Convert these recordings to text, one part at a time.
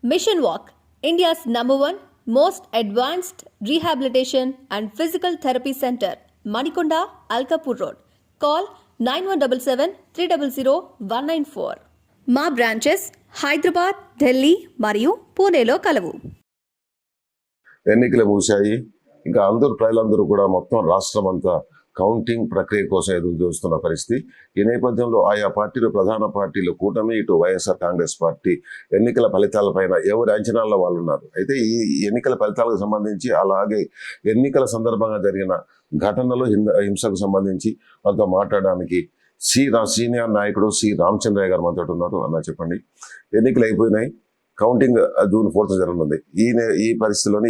Mission Walk, India's #1 most advanced rehabilitation and physical therapy center, Manikonda, Alkapur Road. Call 9177 300 194. మా branches Hyderabad, Delhi మరియు పూణేలో కలవు. ఎన్నికలు ముగిశాయి. ఇంకా ప్రజలందరూ కూడా మొత్తం రాష్ట్రం అంతా కౌంటింగ్ ప్రక్రియ కోసం ఎదురు చూస్తున్న పరిస్థితి. ఈ నేపథ్యంలో ఆయా పార్టీలు, ప్రధాన పార్టీలు కూటమి, ఇటు వైఎస్ఆర్ కాంగ్రెస్ పార్టీ ఎన్నికల ఫలితాలపైన ఎవరి అంచనాల్లో వాళ్ళు ఉన్నారు. అయితే ఈ ఎన్నికల ఫలితాలకు సంబంధించి, అలాగే ఎన్నికల సందర్భంగా జరిగిన ఘటనలు, హింసకు సంబంధించి వాళ్ళతో మాట్లాడడానికి సీనియర్ నాయకుడు సి రామచంద్రయ్య గారు మనతో ఉన్నారు. అన్న, చెప్పండి. ఎన్నికలు అయిపోయినాయి, కౌంటింగ్ జూన్ 4th జరగనుంది. ఈ పరిస్థితిలోని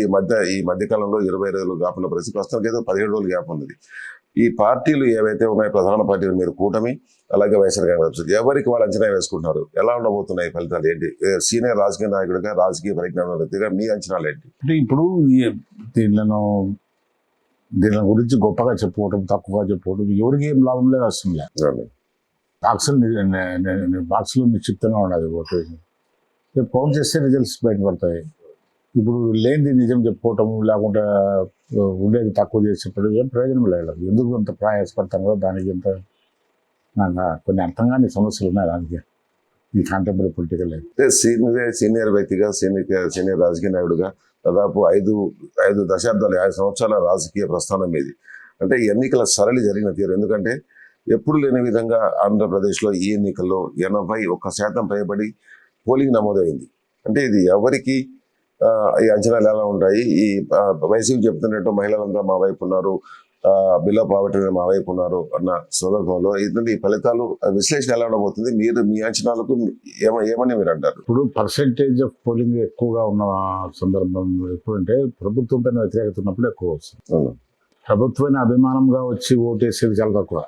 ఈ మధ్యకాలంలో 20 రోజులు గ్యాప్ ఉన్న పరిస్థితి, ప్రస్తుతానికి ఏదో 17 రోజులు గ్యాప్ ఉన్నది. ఈ పార్టీలు ఏవైతే ఉన్నాయో, ప్రధాన పార్టీలు, మీరు కూటమి అలాగే వైఎస్ఆర్ కాంగ్రెస్, ఎవరికి వాళ్ళు అంచనా వేసుకుంటున్నారు? ఎలా ఉండబోతున్నాయి ఫలితాలు? ఏంటి సీనియర్ రాజకీయ నాయకుడిగా, రాజకీయ పరిజ్ఞానం వ్యక్తిగా మీ అంచనాలు ఏంటి? అంటే ఇప్పుడు దీని గురించి గొప్పగా చెప్పుకోవటం, తక్కువగా చెప్పుకోవటం ఎవరికి ఏం లాభం లేదు, వస్తుంది లేదు. బాక్సులు నిశ్చిప్తంగా ఉండదు. ఓటు కౌంట్ చేస్తే రిజల్ట్స్ బయటపడతాయి. ఇప్పుడు లేనిది నిజం చెప్పుకోవటం, లేకుంటే ఉండేది తక్కువ చేసి చెప్పడం ఏం ప్రయోజనం లేదు. ఎందుకు అంత ప్రయాసపడతాం కదా, దానికి ఎంత కొన్ని అర్థం కాని సమస్యలు ఉన్నాయి దానికి. ఈ కాంటెంపరీ పొలిటికల్ సీనియర్ వ్యక్తిగా, సీనియర్ రాజకీయ నాయకుడిగా దాదాపు 5 దశాబ్దాలు, 50 సంవత్సరాల రాజకీయ ప్రస్థానం మీది. అంటే ఎన్నికల సరళి జరిగిన తీరు, ఎందుకంటే ఎప్పుడు లేని విధంగా ఆంధ్రప్రదేశ్లో ఈ ఎన్నికల్లో 81% పైబడి పోలింగ్ నమోదైంది. అంటే ఇది ఎవరికి ఈ అంచనాలు ఎలా ఉంటాయి? ఈ వైసీపీ చెప్తున్నట్టు మహిళలంతా మా వైపు ఉన్నారు, బిలో పావర్టీ మా వైపు ఉన్నారు అన్న సందర్భంలో ఈ ఫలితాలు విశ్లేషణ ఎలా ఉండబోతుంది? మీ అంచనాలకు ఏమని మీరు అంటారు? ఇప్పుడు పర్సెంటేజ్ ఆఫ్ పోలింగ్ ఎక్కువగా ఉన్న సందర్భం ఎప్పుడంటే ప్రభుత్వం పైన వ్యతిరేకత ఉన్నప్పుడు ఎక్కువ వస్తుంది. ప్రభుత్వాన్ని అభిమానంగా వచ్చి ఓటేసేది చాలా తక్కువ.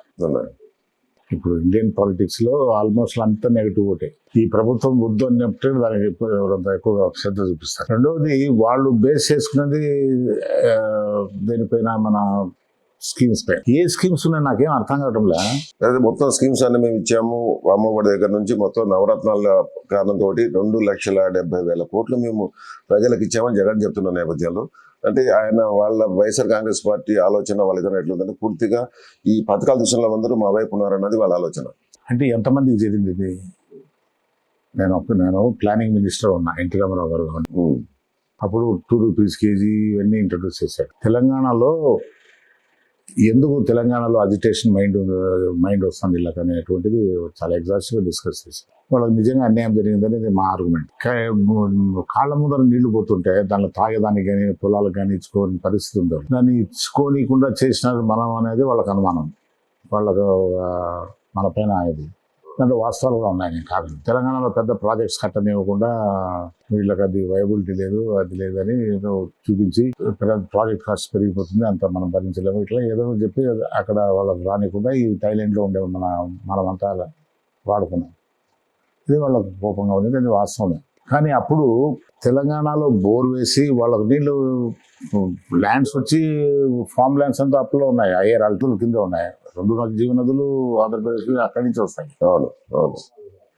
ఇప్పుడు ఇండియన్ పాలిటిక్స్ లో ఆల్మోస్ట్ అంతా నెగిటివ్ ఓటే. ఈ ప్రభుత్వం వద్దు అన్నప్పుడు దానికి ఎక్కువగా శ్రద్ధ చూపిస్తారు. రెండవది, వాళ్ళు బేస్ చేసుకున్నది దీనిపైన మన స్కీమ్స్ పై. ఏ స్కీమ్స్ ఉన్నాయి నాకేం అర్థం కావటంలే. అదే మొత్తం స్కీమ్స్ అన్ని మేము ఇచ్చాము. అమ్మఒడి దగ్గర నుంచి మొత్తం నవరత్నాల కారణంతో 2,70,000 కోట్లు మేము ప్రజలకు ఇచ్చామని జగన్ చెప్తున్న నేపథ్యంలో, అంటే ఆయన వాళ్ళ వైఎస్ఆర్ కాంగ్రెస్ పార్టీ ఆలోచన వాళ్ళ ఇద్దరు ఎట్లుందంటే, పూర్తిగా ఈ పథకాల విషయంలో అందరూ మా వైపు ఉన్నారన్నది వాళ్ళ ఆలోచన. అంటే ఎంతమందికి జరిగింది ఇది? నేను ప్లానింగ్ మినిస్టర్ ఉన్నా, ఎన్టీ రామారావు గారు. అప్పుడు 2 రూపీస్ కేజీ ఇవన్నీ ఇంట్రడ్యూస్ చేశారు. తెలంగాణలో ఎందుకు తెలంగాణలో అజిటేషన్ మైండ్ వస్తుంది ఇలా అనేటువంటిది చాలా ఎగ్జాస్టివ్గా డిస్కస్ చేశారు. వాళ్ళకి నిజంగా అన్యాయం జరిగిందనేది మా ఆర్గ్యుమెంట్. కాళ్ళ ముందర నీళ్లు పోతుంటే దానిలో తాగేదానికి కానీ, పొలాలకు కానీ ఇచ్చుకోని పరిస్థితి ఉండదు. దాన్ని ఇచ్చుకోనికుండా చేసినారు మనం అనేది వాళ్ళకి అనుమానం. వాళ్ళకు మన పైన ఇది దాంట్లో వాస్తవాలు కూడా ఉన్నాయి. కాదు, తెలంగాణలో పెద్ద ప్రాజెక్ట్స్ కట్టనివ్వకుండా వీళ్ళకి అది వైబిలిటీ లేదు, అది లేదని ఏదో చూపించి ప్రాజెక్ట్ కాస్ట్ పెరిగిపోతుంది, అంత మనం భరించలేము, ఇట్లా ఏదో చెప్పి అక్కడ వాళ్ళకి రానికుండా ఈ థాయిలాండ్లో ఉండే మనమంతా వాడుకున్నాం. ఇది వాళ్ళకి కోపంగా ఉంది, అది వాస్తవమే. కానీ అప్పుడు తెలంగాణలో బోర్ వేసి వాళ్ళకి నీళ్ళు ల్యాండ్స్ వచ్చి ఫామ్ ల్యాండ్స్ అంతా అప్పులో ఉన్నాయి, అయ్యే అల్టుల కింద ఉన్నాయి. 2 జీవనదులు ఆంధ్రప్రదేశ్ అక్కడి నుంచి వస్తాయి.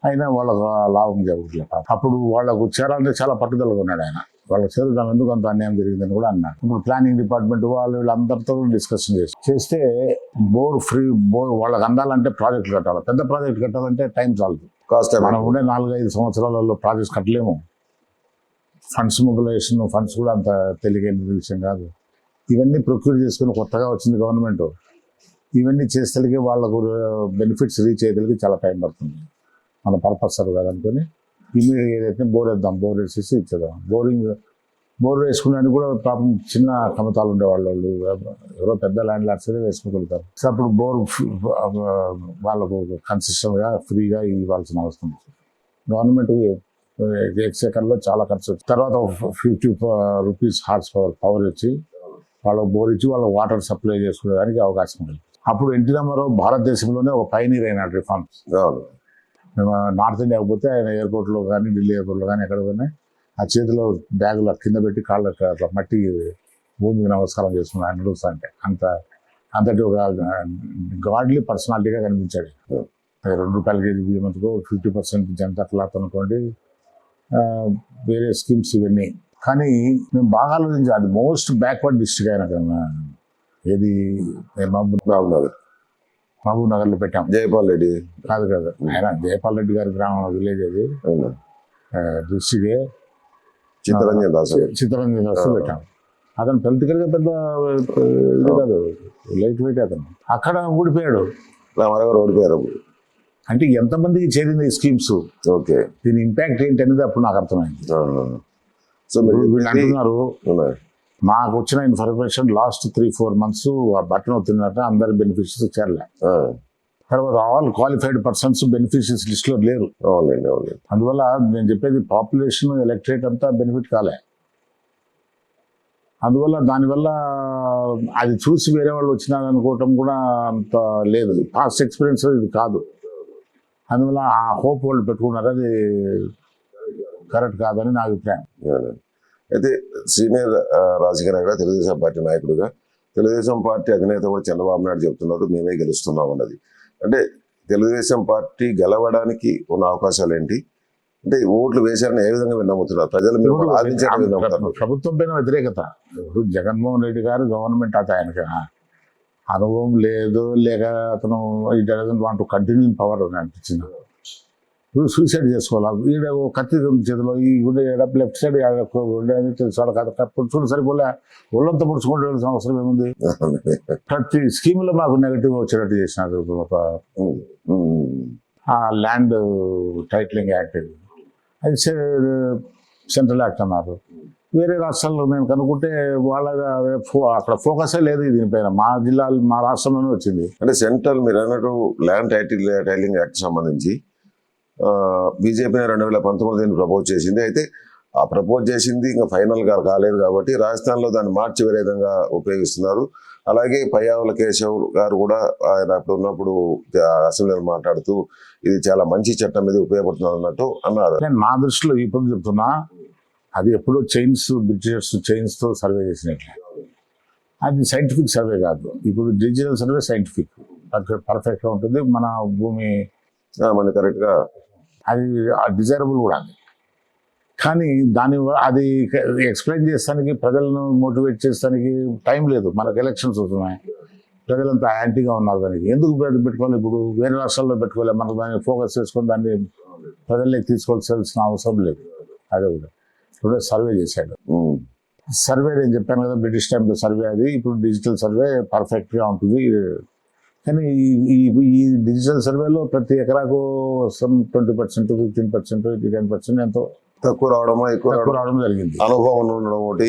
అయినా వాళ్ళకు లాభం జరుగుతుంది. అప్పుడు వాళ్ళకు చేరాలంటే చాలా పట్టుదలగా ఉన్నాడు ఆయన. వాళ్ళకి చేరుదాం, ఎందుకు అంత అన్యాయం జరిగిందని కూడా అన్నాడు. ఇప్పుడు ప్లానింగ్ డిపార్ట్మెంట్ వీళ్ళందరితో డిస్కషన్ చేస్తే బోర్ వాళ్ళకి అందాలంటే ప్రాజెక్టులు కట్టాలి. పెద్ద ప్రాజెక్ట్ కట్టాలంటే టైం చాలదు. మనం ఉండే 4-5 సంవత్సరాలలో ప్రాజెక్ట్స్ కట్టలేము. ఫండ్స్ మొబిలైజేషన్, ఫండ్స్ కూడా అంత తెలియని విషయం కాదు. ఇవన్నీ ప్రొక్యూర్ చేసుకుని కొత్తగా వచ్చింది గవర్నమెంట్. ఇవన్నీ చేసేసరికి వాళ్ళకు బెనిఫిట్స్ రీచ్ అయ్యేసరికి చాలా టైం పడుతుంది. మన పర్పస్ కాదనుకొని ఇమీడియట్ ఏదైతే బోర్ వేద్దాం, బోర్ వేసేసి ఇచ్చేద్దాం. బోర్ వేసుకునేందుకు కూడా పాపం చిన్న కమతాలు ఉండేవాళ్ళు, ఎవరో పెద్ద ల్యాండ్ లాట్స్ వేసుకోగలుగుతారు. సో అప్పుడు బోర్ వాళ్ళకు కన్సిస్టెంట్గా ఫ్రీగా ఇవ్వాల్సిన అవసరం ఉంది. గవర్నమెంట్ ఎక్స్చేకర్లో చాలా ఖర్చు వచ్చింది. తర్వాత 50 రూపీస్ హార్స్ పవర్ వచ్చి వాళ్ళకు బోర్ ఇచ్చి వాళ్ళకి వాటర్ సప్లై చేసుకునేదానికి అవకాశం ఉంది. అప్పుడు ఎన్టీ రామారావు భారతదేశంలోనే ఒక పైనీర్ అయినాడు రిఫార్మ్స్. మేము నార్త్ ఇండియాకి పోతే ఆయన ఎయిర్పోర్ట్లో కానీ, ఢిల్లీ ఎయిర్పోర్ట్లో కానీ ఎక్కడ పోయినా ఆ చేతిలో బ్యాగులు కింద పెట్టి కాళ్ళకి అట్లా మట్టి భూమికి నమస్కారం చేసుకున్నాడు. ఆయన నడుస్తా అంటే అంతటి ఒక గాడ్లీ పర్సనాలిటీగా కనిపించాడు. 2 రూపాయల కేజీ బియ్యం 50% జనతా క్లాత్ అనుకోండి, వేరే స్కీమ్స్ ఇవన్నీ. కానీ మేము బాగా ఆలోచించాం, అది మోస్ట్ బ్యాక్వర్డ్ డిస్ట్రిక్ట్ అయినా కన్నా ఏది మహబూబ్ నగర్లో పెట్టాం. జయపాల్ రెడ్డి కాదు ఆయన జయపాల్ రెడ్డి గారి గ్రామం, విలేజ్ అది డిస్ట్రిక్టే. చిత్తరంజన్ దాస్ పెట్టాం. అతను పొలిటికల్గా పెద్ద ఇది కాదు, లైట్ వెయిట్ అతను. అక్కడ ఊడిపోయాడు, రామారావు ఓడిపోయారు. అంటే ఎంతమందికి చేరింది ఈ స్కీమ్స్, ఓకే, దీని ఇంపాక్ట్ ఏంటి అనేది అప్పుడు నాకు అర్థమైంది. సో వీళ్ళు అంటున్నారు, నాకు వచ్చిన ఇన్ఫర్మేషన్ లాస్ట్ 3-4 months ఆ బట్టను తిన్నట్ట అందరి బెనిఫిషరీస్ చేరలే. తర్వాత ఆల్ క్వాలిఫైడ్ పర్సన్స్ బెనిఫిషరీస్ లిస్ట్లో లేరు. అందువల్ల నేను చెప్పేది పాపులేషన్ ఎలక్టరేట్ అంతా బెనిఫిట్ కాలే. అందువల్ల దానివల్ల అది చూసి వేరే వాళ్ళు వచ్చినారు అనుకోవటం కూడా అంత లేదు, పాస్ట్ ఎక్స్పీరియన్స్ ఇది కాదు. అందువల్ల ఆ హోప్ వాళ్ళు పెట్టుకున్నారు, అది కరెక్ట్ కాదని నా అభిప్రాయం. అయితే సీనియర్ రాజకీయ నాయకుడు, తెలుగుదేశం పార్టీ నాయకుడుగా తెలుగుదేశం పార్టీ అధినేత కూడా చంద్రబాబు నాయుడు చెప్తున్నారు మేమే గెలుస్తున్నాం అన్నది. అంటే తెలుగుదేశం పార్టీ గెలవడానికి ఉన్న అవకాశాలు ఏంటి? అంటే ఓట్లు వేశారని ఏ విధంగా విన్నమ్ముతున్నారు ప్రజలు? ప్రభుత్వం పైన వ్యతిరేకత. ఇప్పుడు జగన్మోహన్ రెడ్డి గారు గవర్నమెంట్ ఆయనకి అనుభవం లేదు, లేక అతను ఈ doesn't want to continue in power అని అనిపించింది. ఇప్పుడు సూసైడ్ చేసుకోవాలి. ఈడ కత్తి చేతిలో ఈ గుండె లెఫ్ట్ సైడ్ గుండె తెలుసు చూడు, సరిపోలే ఒళ్ళంతా పుడుచుకుంటూ వెళ్ళాల్సిన అవసరం ఏముంది? ప్రతి స్కీమ్లో మాకు నెగటివ్ వచ్చేటట్టు చేసినారు. ఒక ఆ ల్యాండ్ టైటిలింగ్ యాక్ట్, అది సెంట్రల్ యాక్ట్ అన్నారు. వేరే రాష్ట్రాల్లో నేను కనుక్కుంటే వాళ్ళ అక్కడ ఫోకసే లేదు దీనిపైన. మా జిల్లాలు, మా రాష్ట్రంలోనే వచ్చింది. అంటే సెంట్రల్ మీరు అన్నట్టు ల్యాండ్ టైటిలింగ్ యాక్ట్ సంబంధించి బీజేపీ 2019 ప్రపోజ్ చేసింది. అయితే ఆ ప్రపోజ్ చేసింది ఇంకా ఫైనల్గా కాలేదు కాబట్టి రాజస్థాన్లో దాన్ని మార్చి వేరే విధంగా ఉపయోగిస్తున్నారు. అలాగే పయ్యావుల కేశవ్ గారు కూడా ఆయన అప్పుడు ఉన్నప్పుడు అసెంబ్లీలో మాట్లాడుతూ ఇది చాలా మంచి చట్టం మీద ఉపయోగపడుతుంది అన్నట్టు అన్నారు. నా దృష్టిలో ఇప్పుడు చెప్తున్నా, అది ఎప్పుడో బ్రిటిషర్స్ చైన్స్తో సర్వే చేసినట్లే. అది సైంటిఫిక్ సర్వే కాదు. ఇప్పుడు డిజిటల్ సర్వే సైంటిఫిక్ పర్ఫెక్ట్గా ఉంటుంది. మన భూమి మన కరెక్ట్గా అది డిజైరబుల్ కూడా. కానీ అది ఎక్స్ప్లెయిన్ చేస్తానికి, ప్రజలను మోటివేట్ చేస్తానికి టైం లేదు. మనకు ఎలక్షన్స్ వస్తున్నాయి, ప్రజలంతా యాంటీగా ఉన్నారు. దానికి ఎందుకు పెట్టుకోవాలి? ఇప్పుడు వేరే రాష్ట్రాల్లో పెట్టుకోవాలి, మనకు దాన్ని ఫోకస్ చేసుకొని దాన్ని ప్రజల్లోకి తీసుకోవాల్సిన అవసరం లేదు. అదే కూడా ఇప్పుడు సర్వే చేశాడు. సర్వే నేను చెప్పాను కదా, బ్రిటిష్ టైంలో సర్వే, అది ఇప్పుడు డిజిటల్ సర్వే పర్ఫెక్ట్గా ఉంటుంది. కానీ ఈ డిజిటల్ సర్వేలో ప్రతి ఎకరాకు 20%, 15%, 10% ఎంతో తక్కువ రావడమో ఎక్కువ రావడం జరిగింది. అనుభవం ఉండడం ఒకటి,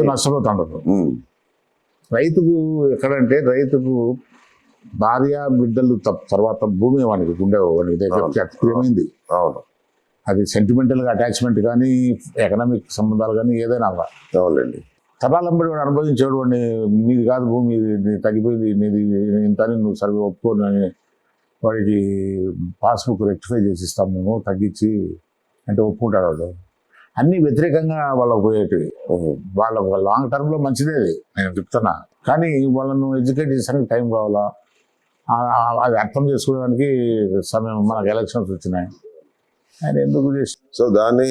నష్టపోతుంటారు. రైతుకు ఎక్కడంటే రైతుకు భార్య బిడ్డలు తర్వాత భూమి వానికి ఉండేవాడికి. అవును, అది సెంటిమెంటల్గా అటాచ్మెంట్ కానీ ఎకనామిక్ సంబంధాలు కానీ ఏదైనా అవునండి. తరాలంబడి వాడు అనుభవించేవాడు. వాడిని నీది కాదు భూమి, తగ్గిపోయింది, నీది ఇంత అని నువ్వు సర్వే ఒప్పుకోని అని వాడికి పాస్బుక్ రెక్టిఫై చేసి ఇస్తాం మేము తగ్గించి అంటే ఒప్పుకుంటాడు వాడు. అన్నీ వ్యతిరేకంగా వాళ్ళకు పోయేటివి. వాళ్ళకు లాంగ్ టర్మ్లో మంచిదే నేను చెప్తున్నా. కానీ వాళ్ళను ఎడ్యుకేట్ చేసడానికి టైం కావాలా, అది అర్థం చేసుకోవడానికి సమయం. మనకు ఎలక్షన్స్ వచ్చినాయి, ఆయన ఎందుకు చేసి సో దాన్ని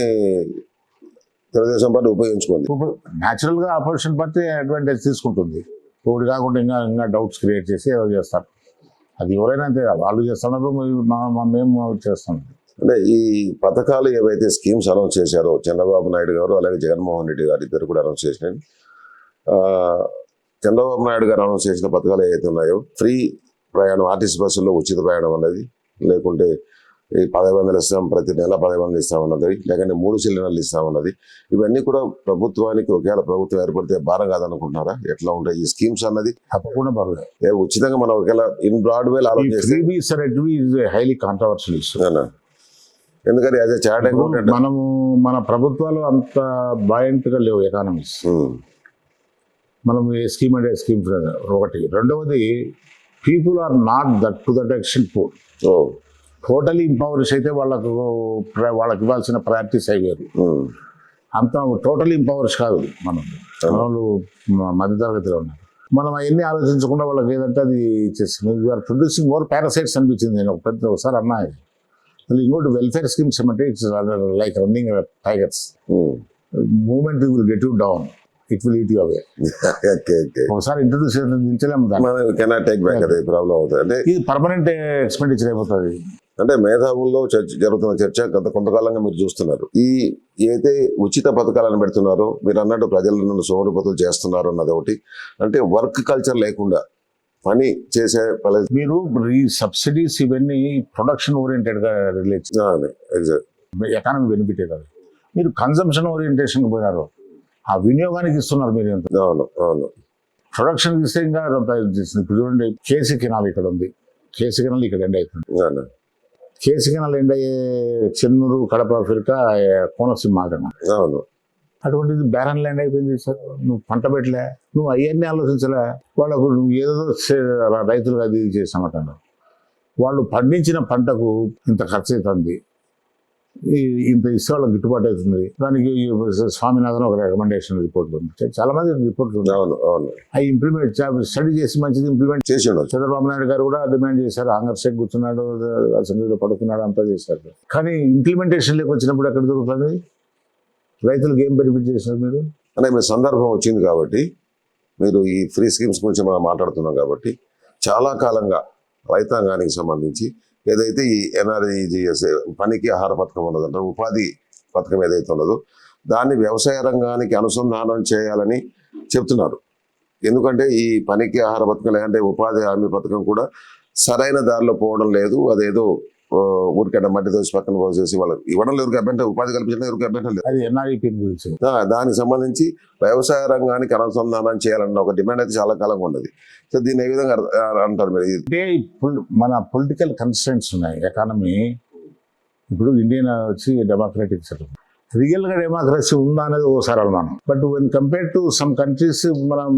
తెలుగుదేశం పార్టీ ఉపయోగించుకుంది. న్యాచురల్గా అపోజిషన్ పార్టీ అడ్వాంటేజ్ తీసుకుంటుంది. ఒకటి కాకుండా ఇంకా డౌట్స్ క్రియేట్ చేసి ఏదో చేస్తారు. అది ఎవరైనా అంతే, వాళ్ళు చేస్తున్నారు, మేము చేస్తున్నాం. అంటే ఈ పథకాలు ఏవైతే స్కీమ్స్ అనౌన్స్ చేశారో చంద్రబాబు నాయుడు గారు అలాగే జగన్మోహన్ రెడ్డి గారు ఇద్దరు కూడా అనౌన్స్ చేసినాయి. చంద్రబాబు నాయుడు గారు అనౌన్స్ చేసిన పథకాలు ఏవైతే ఉన్నాయో, ఫ్రీ ప్రయాణం, ఆర్టీసీ బస్సుల్లో ఉచిత ప్రయాణం అన్నది, లేకుంటే ఈ 10,000 ఇస్తాం, ప్రతి నెల 10,000 ఇస్తామన్నది, లేకుంటే 3 సిలిండర్లు ఇస్తామన్నది, ఇవన్నీ కూడా ప్రభుత్వానికి ఒకవేళ ప్రభుత్వం ఏర్పడితే భారం కాదనుకుంటున్నారా? ఎట్లా ఉంటాయి ఈ స్కీమ్స్ అన్నది? తప్పకుండా భారం. ఉచితంగా మనం ఒకవేళ in broad way highly controversial issue. ఎందుకంటే యాజ్ ఎ చార్ట్ అకౌంటెంట్ మనము మన ప్రభుత్వాలు అంత బాయింట్గా లేవు ఎకానమీస్. మనం ఏ స్కీమ్ అంటే స్కీమ్ ఒకటి. రెండవది, people are not that to that extent poor. Totally empowers అయితే వాళ్ళకి ఇవ్వాల్సిన ప్రయారిటీస్ అయ్యారు. అంత టోటలీ ఇంపవర్స్ కాదు. వాళ్ళు మధ్యతరగతిలో ఉన్నారు. మనం అవన్నీ ఆలోచించకుండా వాళ్ళకి ఏదంటే అది చేస్తుంది. యూఆర్ ప్రొడ్యూసింగ్ మోర్ పారాసైట్స్ అనిపించింది. నేను ఒకసారి అన్నా, మళ్ళీ ఇంకోటి వెల్ఫేర్ స్కీమ్స్ ఏమంటే it's like running tigers. Moment will get you down, it will eat you away. Okay okay, ఒకసారి ఇంట్రొడ్యూస్ దించలేము దాన్ని. మనం కెనాట్ టేక్ బ్యాక్, అదే ప్రాబ్లం అవుతుంది. అంటే ఇది పర్మనెంట్ ఎక్స్పెండిచర్ అయిపోతుంది. అంటే మేధావుల్లో జరుగుతున్న చర్చ గత కొంతకాలంగా మీరు చూస్తున్నారు. ఏదైతే ఉచిత పథకాలను పెడుతున్నారో, మీరు అన్నట్టు ప్రజలను సోమరిపోతులు చేస్తున్నారు అన్నది ఒకటి. అంటే వర్క్ కల్చర్ లేకుండా పని చేసే మీరు ఈ సబ్సిడీస్ ఇవన్నీ ప్రొడక్షన్ ఓరియంటెడ్ గా రిలేట్, ఎకానమీ బెనిఫిట్ కాదు. మీరు కన్సంప్షన్ ఓరియంటేషన్ పోయినారు, ఆ వినియోగానికి ఇస్తున్నారు మీరు ఎంత. అవును అవును, ప్రొడక్షన్ ఇస్తే ఇంకా ఇప్పుడు చూడండి, కేసీ కెనాల్ ఇక్కడ ఉంది, కేసీ కెనాల్ ఇక్కడ ఎండ్ అవుతుంది. కేసీ కెనాల్ ఎండ్ అయ్యే చెన్నూరు, కడప, ఫిర్కా, కోనసీమ మాత్రమే. అవును, అటువంటిది బ్యారన్ ల్యాండ్ అయిపోయింది సార్. నువ్వు పంట పెట్టలే, నువ్వు అవన్నీ ఆలోచించలే. వాళ్ళకు నువ్వు ఏదో రైతులుగా అది చేసామంటాడు. వాళ్ళు పండించిన పంటకు ఇంత ఖర్చు అవుతుంది, ఇంత ఇస్తే వాళ్ళకి గిట్టుబాటు అవుతుంది. దానికి స్వామినాథన్ ఒక రికమెండేషన్ రిపోర్ట్ ఉంది, చాలా మంది రిపోర్ట్లు ఉన్నాయి. అవును అవును, అవి ఇంప్లిమెంట్ స్టడీ చేసి మంచిది ఇంప్లిమెంట్ చేసి ఉండొచ్చు. చంద్రబాబు నాయుడు గారు కూడా డిమాండ్ చేశారు. ఆంగర్ షేక్ కూర్చున్నాడు, అసెంబ్లీలో పడుకున్నాడు, అంతా చేశారు. కానీ ఇంప్లిమెంటేషన్లోకి వచ్చినప్పుడు ఎక్కడ దొరుకుతుంది? రైతులకు ఏం బెనిఫిట్ చేసినారు మీరు? అంటే మీ సందర్భం వచ్చింది కాబట్టి, మీరు ఈ ఫ్రీ స్కీమ్స్ గురించి మనం మాట్లాడుతున్నాం కాబట్టి, చాలా కాలంగా రైతాంగానికి సంబంధించి ఏదైతే ఈ NREGS పనికి ఆహార పథకం ఉన్నదంటే, ఉపాధి పథకం ఏదైతే ఉన్నదో దాన్ని వ్యవసాయ రంగానికి అనుసంధానం చేయాలని చెప్తున్నారు. ఎందుకంటే ఈ పనికి ఆహార పథకం లేదంటే ఉపాధి హామీ పథకం కూడా సరైన దారిలో పోవడం లేదు. అదేదో ఊరికైనా మట్టి దోసి పక్కన పోసేసి వాళ్ళకి ఇవ్వడం లేదు. ఎవరికి ఉపాధి కల్పించడం ఎవరికి అభ్యంతరం లేదు. అది NREP గురించి. దానికి సంబంధించి వ్యవసాయ రంగానికి అనుసంధానం చేయాలన్న ఒక డిమాండ్ అయితే చాలా కాలంగా ఉన్నది. సో దీన్ని ఏ విధంగా అంటారు మీరు? అంటే మన పొలిటికల్ కన్స్ట్రెంట్స్ ఉన్నాయి. ఎకానమీ ఇప్పుడు ఇండియన్ వచ్చి డెమోక్రటిక్ సిస్టమ్, రియల్గా డెమోక్రసీ ఉందా అనేది ఓసారి అనుమానం. But when compare to some countries మనం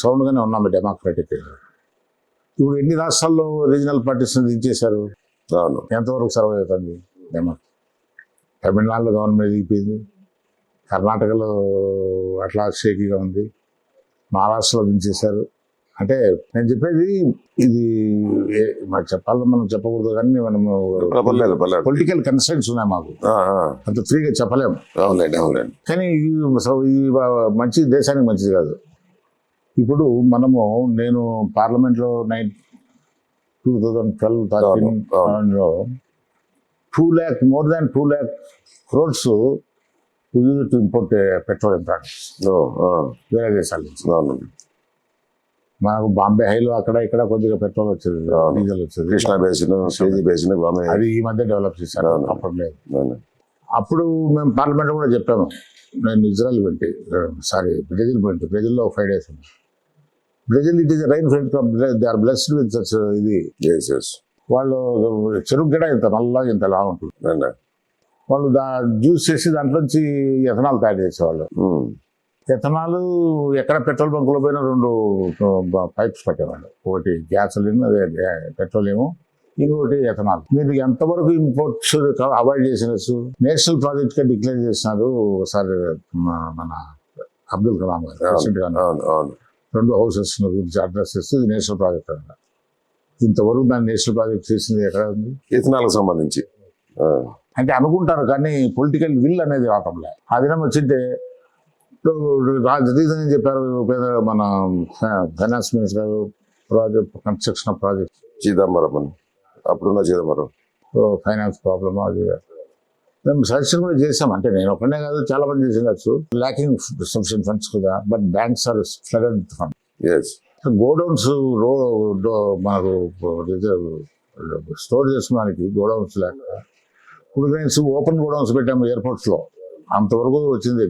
సౌండ్గానే ఉన్నాము డెమోక్రటిక్. ఇప్పుడు ఎన్ని రాష్ట్రాల్లో రీజనల్ పార్టీస్ దించేశారు, ఎంతవరకు సర్వ్ అవుతుంది? తమిళనాడులో గవర్నమెంట్ దిగిపోయింది, కర్ణాటకలో అట్లా షేకీగా ఉంది, మహారాష్ట్రలో దించేశారు. అంటే నేను చెప్పేది ఇది మాకు చెప్పాలని మనం చెప్పకూడదు, కానీ మనము పొలిటికల్ కన్స్ట్రెంట్స్ ఉన్నాయి మాకు, అంత ఫ్రీగా చెప్పలేము. కానీ ఇది మంచి దేశానికి మంచిది కాదు. ఇప్పుడు నేను పార్లమెంట్లో 2012-13లో 2 lakh, more than 2 lakh crores use to import petroleum products వేరే దేశాల నుంచి. మనకు బాంబే హైలో అక్కడ ఇక్కడ కొద్దిగా పెట్రోల్ వచ్చేది, డీజిల్ వచ్చేది. కృష్ణా బేసిన్ అది ఈ మధ్య డెవలప్ చేశారు, అప్పుడు లేదు. అప్పుడు మేము పార్లమెంట్ కూడా చెప్పాము. నేను ఇజ్రాయల్ బ్రెజిల్లో 5 days ఉంది. Brazil it is rain friend, they are blessed with such ఇది. వాళ్ళు చెరుకు గడ ఇంత నల్లగా ఇంత లాగా ఉంటుంది. వాళ్ళు జ్యూస్ చేసి దాంట్లోంచి ఎథనాల్ తయారు చేసేవాళ్ళు. ఎథనాల్ ఎక్కడ పెట్రోల్ బంకులో పోయినా 2 పైప్స్ పెట్టేవాళ్ళు, ఒకటి గ్యాసోలిన్, అదే పెట్రోలియం, ఇంకొకటి ఎథనాల్. మీరు ఎంతవరకు ఇంపోర్ట్స్ అవాయిడ్ చేసినచ్చు నేషనల్ ప్రాజెక్ట్ గా డిక్లేర్ చేసినారు ఒకసారి మన అబ్దుల్ కలాం గారు ప్రెసిడెంట్ గారు. 2 houses గురించి అడ్రస్ చేస్తూ ఇది నేషనల్ ప్రాజెక్ట్ అన్న. ఇంతవరకు దాన్ని నేషనల్ ప్రాజెక్ట్ చేసింది ఎక్కడ ఉంది? ఇథనాల్కి సంబంధించి అంటే అనుకుంటారు, కానీ పొలిటికల్ విల్ అనేది రావటంలే. ఆ దినం వచ్చింటే రీజన్ ఏం చెప్పారు మన ఫైనాన్స్ మినిస్టర్ గారు, కన్స్ట్రక్షన్ ఆఫ్ ప్రాజెక్ట్ చిదంబరం, అప్పుడున్న చిదంబరం, ఫైనాన్స్ ప్రాబ్లమ్ అది. మేము సజెషన్ కూడా చేసాం. అంటే నేను ఒకనే కాదు, చాలా మంది చేసిండొచ్చు. ల్యాకింగ్ సఫిషియెంట్ ఫండ్స్ కూడా, but banks are flooded with fund. Godowns మనకు స్టోర్ చేసుకోవడానికి గోడౌన్స్ లేక ఫుడ్ గ్రెయిన్స్ ఓపెన్ గోడౌన్స్ పెట్టాము ఎయిర్పోర్ట్స్లో. అంతవరకు వచ్చింది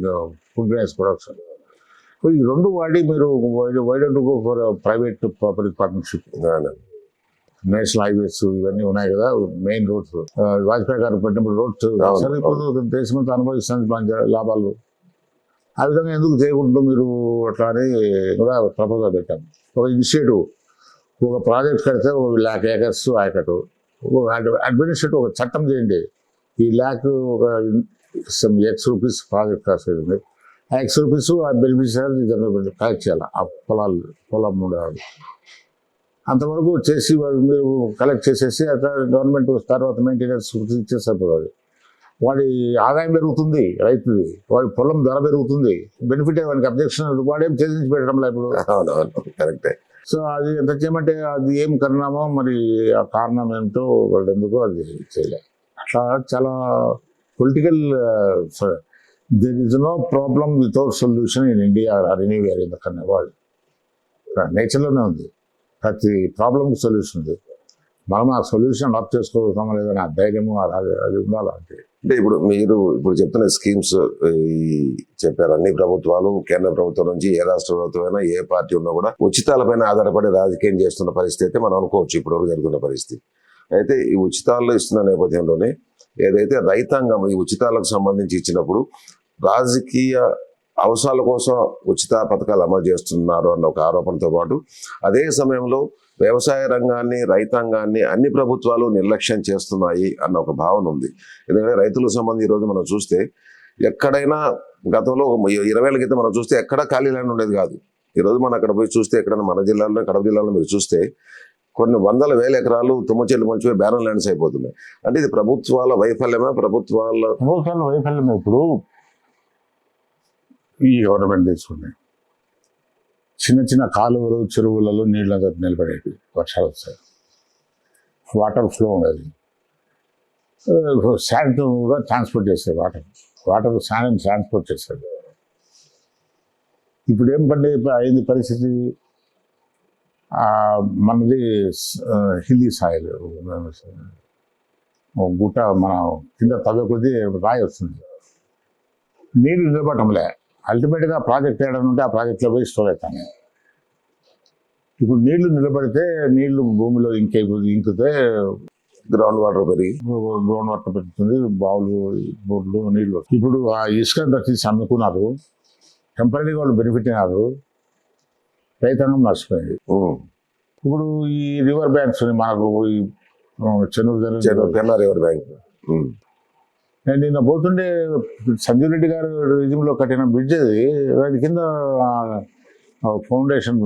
ఫుడ్ గ్రెయిన్స్ ప్రొడక్షన్. ఈ 2 వాడి మీరు why don't go for private public partnership? National highways ఇవన్నీ ఉన్నాయి కదా, మెయిన్ రోడ్స్. వాజ్పేయి గారు పెట్టినప్పుడు రోడ్స్ సరే ఇప్పుడు దేశమంతా అనుభవిస్తుంది లాభాలు. ఆ విధంగా ఎందుకు చేయకుండా మీరు అట్లా అని కూడా ప్రపోజల్ పెట్టాం. ఒక ఇనిషియేటివ్, ఒక ప్రాజెక్ట్ కడితే 1 lakh acres ఆయకట్టు, అడ్మినిస్ట్రేటివ్ ఒక చట్టం చేయండి. ఈ ల్యాక్ ఒక X rupees ప్రాజెక్ట్ కాస్ట్ ఉంది. ఆ X rupees ఆ బెనిఫిషియరీ కలెక్ట్ చేయాలి. ఆ పొలం ఉండేవాళ్ళు అంతవరకు చేసి మీరు కలెక్ట్ చేసేసి గవర్నమెంట్ తర్వాత మెయింటెనెన్స్ ఇచ్చేసరిపోతుంది. వాడి ఆదాయం పెరుగుతుంది, రైతుది వాడి పొలం ధర పెరుగుతుంది, బెనిఫిట్ వాడికి అబ్జెక్షన్ వాడేం చేసి పెట్టడంలో ఇప్పుడు. అవునవును, కరెక్టే. సో అది ఎంత చేయమంటే అది ఏం కరినామో మరి ఆ కారణం ఏంటో వాళ్ళు ఎందుకో అది చేయలేదు. అట్లా చాలా political there is no problem without solution in India or anywhere in the world. నేచర్లోనే ఉంది, ప్రతి ప్రాబ్లంకి సొల్యూషన్ ఉంది. మనం ఆ సొల్యూషన్ అప్ చేసుకోగలుగుతామా లేదని ఆ ధైర్యము అది ఉండాలి. అంటే మీరు చెప్తున్న స్కీమ్స్ చెప్పారు, అన్ని ప్రభుత్వాలు కేంద్ర ప్రభుత్వం నుంచి ఏ రాష్ట్ర ప్రభుత్వమైనా ఏ పార్టీ ఉన్నా కూడా ఉచితాలపైన ఆధారపడి రాజకీయం చేస్తున్న పరిస్థితి అయితే మనం అనుకోవచ్చు ఇప్పుడు జరుగుతున్న పరిస్థితి. అయితే ఈ ఉచితాల్లో ఇస్తున్న నేపథ్యంలోనే ఏదైతే రైతాంగం ఈ ఉచితాలకు సంబంధించి ఇచ్చినప్పుడు రాజకీయ అవసరాల కోసం ఉచిత పథకాలు అమలు చేస్తున్నారు అన్న ఒక ఆరోపణతో పాటు అదే సమయంలో వ్యవసాయ రంగాన్ని రైతాంగాన్ని అన్ని ప్రభుత్వాలు నిర్లక్ష్యం చేస్తున్నాయి అన్న ఒక భావన ఉంది. ఎందుకంటే రైతులకు సంబంధించి ఈరోజు మనం చూస్తే ఎక్కడైనా గతంలో 20 ఏళ్ల క్రితం మనం చూస్తే ఎక్కడ ఖాళీ ల్యాండ్ ఉండేది కాదు. ఈరోజు మనం అక్కడ పోయి చూస్తే ఎక్కడైనా మన జిల్లాలో కడప జిల్లాలో మీరు చూస్తే కొన్ని వందల వేల ఎకరాలు తుమ్మచెల్లి మలిచిపోయి బ్యారన్ ల్యాండ్స్ అయిపోతున్నాయి. అంటే ఇది ప్రభుత్వాల వైఫల్యమే, ప్రభుత్వాల వైఫల్యమే. ఇప్పుడు ఈ గవర్నమెంట్ తీసుకున్నాయి చిన్న చిన్న కాలువలు చెరువులలో నీళ్ళ నిలబడేవి, వర్షాలు వస్తాయి, వాటర్ ఫ్లో ఉండేది, శాండ్ కూడా ట్రాన్స్పోర్ట్ చేసేది, వాటర్ శాండ్ ట్రాన్స్పోర్ట్ చేసేది. ఇప్పుడు ఏం అయింది పరిస్థితి, మనది హిల్లీ సాయిల్, గుట్ట మన కింద తగ్గకొద్దీ రాయి వస్తుంది, నీళ్ళు నిలబడటంలే. అల్టిమేట్గా ప్రాజెక్ట్ ఏడాది ఉంటే ఆ ప్రాజెక్ట్లో పోయి స్టోర్ అవుతాను. ఇప్పుడు నీళ్లు నిలబడితే నీళ్లు భూమిలో ఇంకితే గ్రౌండ్ వాటర్ పెరుగుతుంది, బావులు బోర్లు నీళ్లు. ఇప్పుడు ఆ ఇసుక తీసి అమ్ముకున్నారు, టెంపరీగా వాళ్ళు బెనిఫిట్ అయినారు, రైతాంగం నష్టపోయింది. ఇప్పుడు ఈ రివర్ బ్యాంక్స్ మనకు చెన్నూరు రివర్ బ్యాంక్, నేను నిన్న పోతుండే సంజీవ్ రెడ్డి గారు రిజిమ్లో కట్టిన బ్రిడ్జ్ అది, దాని కింద ఫౌండేషన్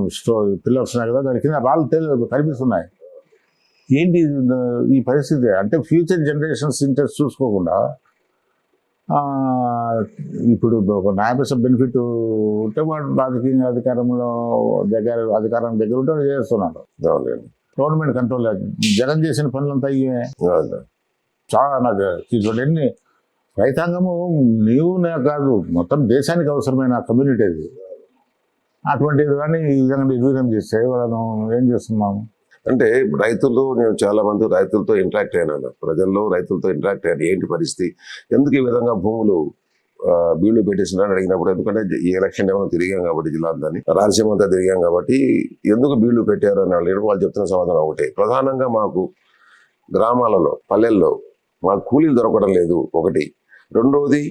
పిల్లర్స్ ఉన్నాయి కదా, దాని కింద రాళ్ళు కనిపిస్తున్నాయి. ఏంటి ఈ పరిస్థితి? అంటే ఫ్యూచర్ జనరేషన్స్ ఇంట్రెస్ట్ చూసుకోకుండా ఇప్పుడు ఒక 90% బెనిఫిట్ ఉంటే వాడు రాజకీయ అధికారం దగ్గర ఉంటే చేస్తున్నాడు. గవర్నమెంట్ కంట్రోల్ జగన్ చేసిన పనులంతా ఇవే. చాలా నాకు చూడండి, రైతాంగము నీవునే కాదు మొత్తం దేశానికి అవసరమైన కమ్యూనిటీ అది. అటువంటిది కానీ ఈ విధంగా నిర్వీర్యం చేస్తే వాళ్ళను ఏం చేస్తున్నాము అంటే రైతులు, నేను చాలా మంది రైతులతో ఇంటరాక్ట్ అయినాను, ప్రజల్లో రైతులతో ఇంటరాక్ట్ అయ్యాను. ఏంటి పరిస్థితి, ఎందుకు ఈ విధంగా భూములు బీళ్లు పెట్టేస్తున్నారని అడిగినప్పుడు, ఎందుకంటే ఈ ఎలక్షన్ ఏమైనా తిరిగాం కాబట్టి జిల్లా అంతా రాయలసీమ అంతా తిరిగాం కాబట్టి ఎందుకు బీళ్లు పెట్టారు అని అడిగినప్పుడు వాళ్ళు చెప్తున్న సమాధానం ఒకటే, ప్రధానంగా మాకు గ్రామాలలో పల్లెల్లో మాకు కూలీలు దొరకడం లేదు ఒకటి, రెండవది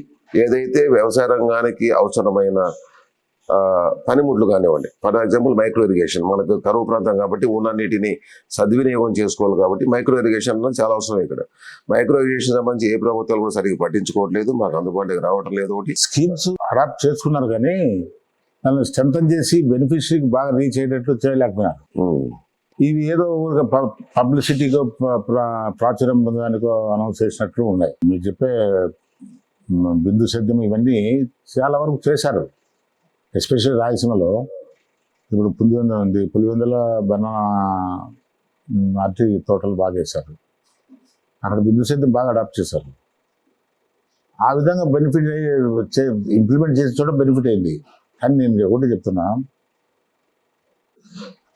ఏదైతే వ్యవసాయ రంగానికి అవసరమైన పనిముట్లు కానివ్వండి, ఫర్ ఎగ్జాంపుల్ మైక్రో ఇరిగేషన్, మనకు కరువు ప్రాంతం కాబట్టి ఉన్న నీటిని సద్వినియోగం చేసుకోవాలి కాబట్టి మైక్రో ఇరిగేషన్ అనేది చాలా అవసరం. ఇక్కడ మైక్రో ఇరిగేషన్ సంబంధించి ఏ ప్రభుత్వాలు కూడా సరిగ్గా పట్టించుకోవట్లేదు, మాకు అందుబాటులోకి రావటం లేదు. ఒకటి స్కీమ్స్ అడాప్ట్ చేసుకున్నారు కానీ దాన్ని స్ట్రెంథన్ చేసి బెనిఫిషరీకి బాగా రీచ్ అయ్యేటట్లు చేయలేకపోయినారు. ఇవి ఏదో పబ్లిసిటీకో ప్రాచుర్యం పొందడానికో అనౌన్స్ చేసినట్లు ఉన్నాయి. మీరు చెప్పే బిందు సేద్యం ఇవన్నీ చాలా వరకు చేశారు, ఎస్పెషల్లీ రాయలసీమలో. ఇప్పుడు పులివెందుల ఉంది, పులివెందుల బనానా అరటి తోటలు బాగా వేశారు, అక్కడ బిందు సేద్యం బాగా అడాప్ట్ చేశారు. ఆ విధంగా బెనిఫిట్ ఇంప్లిమెంట్ చేసిన చోట బెనిఫిట్ అయింది. కానీ నేను ఒకటి చెప్తున్నా,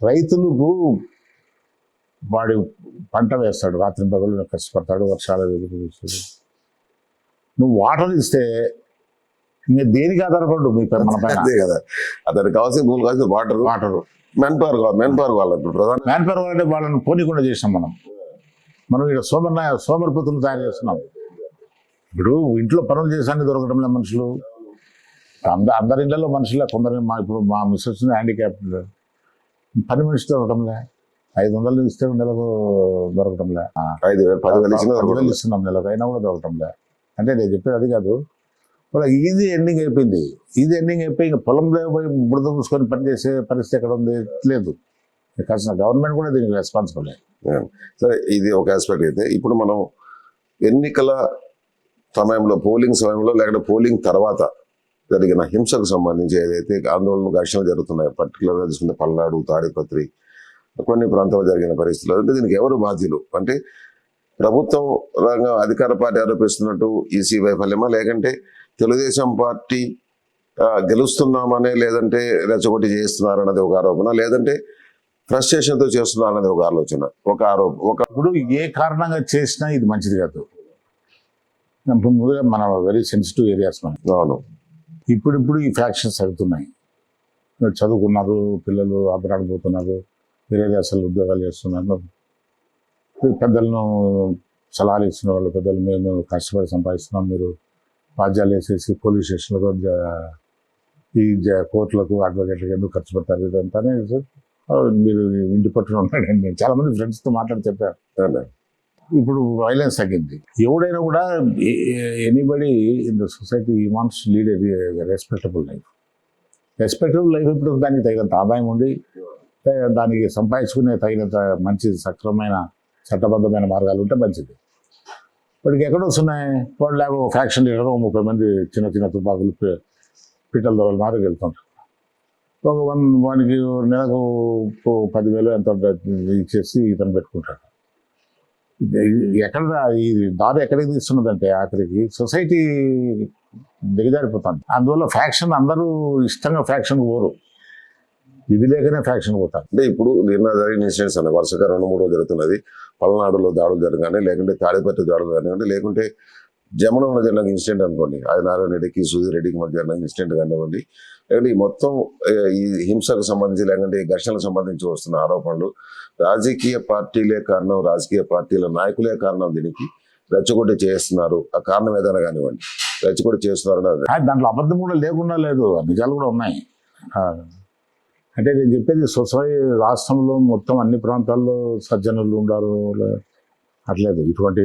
రైతులకు వాడి పంట వేస్తాడు, రాత్రి పగలు కష్టపడతాడు, వర్షాలు ఎదుర్కొస్తాడు, నువ్వు వాటర్ ఇస్తే ఇంకా దేనికి ఆధారపడు మీ మన పైన. అదే కదా, అతనికి కావాల్సిన భూములు కావాల్సిన వాటర్ మెన్ పవర్ వాళ్ళు ప్రధాన మ్యాన్ పవర్ అంటే వాళ్ళని పోనీకుండా చేసినాం మనం ఇక్కడ సోమరిపోతులు తయారు చేస్తున్నాం. ఇప్పుడు ఇంట్లో పనులు చేసాన్ని దొరకడం లేదు మనుషులు, అందరి ఇళ్లలో మనుషులే. కొందరు ఇప్పుడు మా మిస్సెస్ హ్యాండిక్యాప్ పని మనిషి దొరకటంలే, 500 ఇస్తే నెలకు దొరకటంలే, 10,000 ఇస్తున్నాం నెలకు, అయినా కూడా దొరకటంలే. అంటే నేను చెప్పేది అది కాదు, వాళ్ళ ఈజీ ఎండింగ్ అయిపోయింది. ఈజీ ఎండింగ్ అయిపోయి ఇంకా పొలంలో పోయి బురద మూసుకొని పనిచేసే పరిస్థితి ఎక్కడ ఉంది? లేదు. కాసిన గవర్నమెంట్ కూడా దీనికి రెస్పాన్సిబుల్. సరే, ఇది ఒక ఆస్పెక్ట్ అయితే ఇప్పుడు మనం ఎన్నికల సమయంలో, పోలింగ్ సమయంలో లేకపోతే పోలింగ్ తర్వాత జరిగిన హింసకు సంబంధించి ఏదైతే ఆందోళన ఘర్షణలు జరుగుతున్నాయో, పర్టికులర్గా తీసుకుంటే పల్నాడు, తాడిపత్రి కొన్ని ప్రాంతాల్లో జరిగిన పరిస్థితులు, అంటే దీనికి ఎవరు బాధ్యులు? అంటే ప్రభుత్వం రంగ అధికార పార్టీ ఆరోపిస్తున్నట్టు ఈసీ వైఫల్యమా, లేకంటే తెలుగుదేశం పార్టీ గెలుస్తున్నామనే, లేదంటే రెచ్చగొట్టి చేస్తున్నారన్నది ఒక ఆరోపణ, లేదంటే ఫ్రస్ట్రేషన్తో చేస్తున్నారన్నది ఒక ఆలోచన, ఒక ఆరోపణ. ఒకప్పుడు ఏ కారణంగా చేసినా ఇది మంచిది కాదు. ముందుగా మన వెరీ సెన్సిటివ్ ఏరియాస్ మనం. అవును. ఇప్పుడు ఈ ఫ్యాక్షన్స్ అవుతున్నాయి. చదువుకున్నారు పిల్లలు, అబ్రాడ్ పోతున్నారు, వేరే దేశాల్లో ఉద్యోగాలు చేస్తున్నారు. పెద్దలను సలహాలు ఇస్తున్న వాళ్ళు, పెద్దలు మేము కష్టపడి సంపాదిస్తున్నాం, మీరు రాజ్యాలు వేసేసి పోలీస్ స్టేషన్లకు, ఈ కోర్టులకు, అడ్వకేట్లకు ఎందుకు ఖర్చు పెడతారు ఇదంతానే. మీరు ఇంటి పట్టున ఉన్నాడండి. నేను చాలా మంది ఫ్రెండ్స్తో మాట్లాడి చెప్పాను. ఇప్పుడు వైలెన్స్ తగ్గింది. ఎవడైనా కూడా anybody in the society wants lead a respectable life. Respectable life ఇప్పుడు దానికి తగినంత ఆదాయం ఉండి, దానికి సంపాదించుకునే తగినంత మంచి సక్రమమైన చట్టబద్ధమైన మార్గాలు ఉంటే మంచిది. వాడికి ఎక్కడ వస్తున్నాయి? వాడు లేక ఫ్యాక్షన్ లీడర్ 30 మంది చిన్న చిన్న తుపాకులు పిట్టల దొరల మార్గం వెళ్తుంటారు. వానికి నెలకు 10,000 ఎంత ఇచ్చేసి ఇతను పెట్టుకుంటాడు. ఎక్కడ ఈ దారి ఎక్కడికి తీస్తున్నదంటే ఆఖరికి సొసైటీ దిగజారిపోతుంది. అందువల్ల ఫ్యాక్షన్ అందరూ ఇష్టంగా ఫ్యాక్షన్కి పోరు, ఇది లేకనే ఫ్యాక్షన్ పోతారు. అంటే ఇప్పుడు నిన్న జరిగిన ఇన్సిడెంట్స్ అన్న వరుసగా 2-3 రోజులు జరుగుతున్నది. పల్నాడులో దాడులు జరగానే, లేకుంటే తాడిపత్రి దాడులు కానివ్వండి, లేకుంటే జమనంలో జరిగిన ఇన్సిడెంట్ అనుకోండి, ఆదినారాయణ రెడ్డికి సుధీర్ రెడ్డికి మధ్య జరిగిన ఇన్సిడెంట్ కానివ్వండి, లేకుంటే ఈ మొత్తం ఈ హింసకు సంబంధించి, లేకుంటే ఈ ఘర్షణలకు సంబంధించి వస్తున్న ఆరోపణలు రాజకీయ పార్టీలే కారణం, రాజకీయ పార్టీల నాయకులే కారణం, దీనికి రెచ్చగొట్టి చేస్తున్నారు, ఆ కారణం ఏదైనా కానివ్వండి, రెచ్చగొట్టి చేస్తున్నారు అన్నది. దాంట్లో అబద్ధం కూడా లేకుండా లేదు, నిజాలు కూడా ఉన్నాయి. అంటే నేను చెప్పేది సొసైటీ రాష్ట్రంలో మొత్తం అన్ని ప్రాంతాల్లో సజ్జనులు ఉండారు అట్లేదు, ఇటువంటి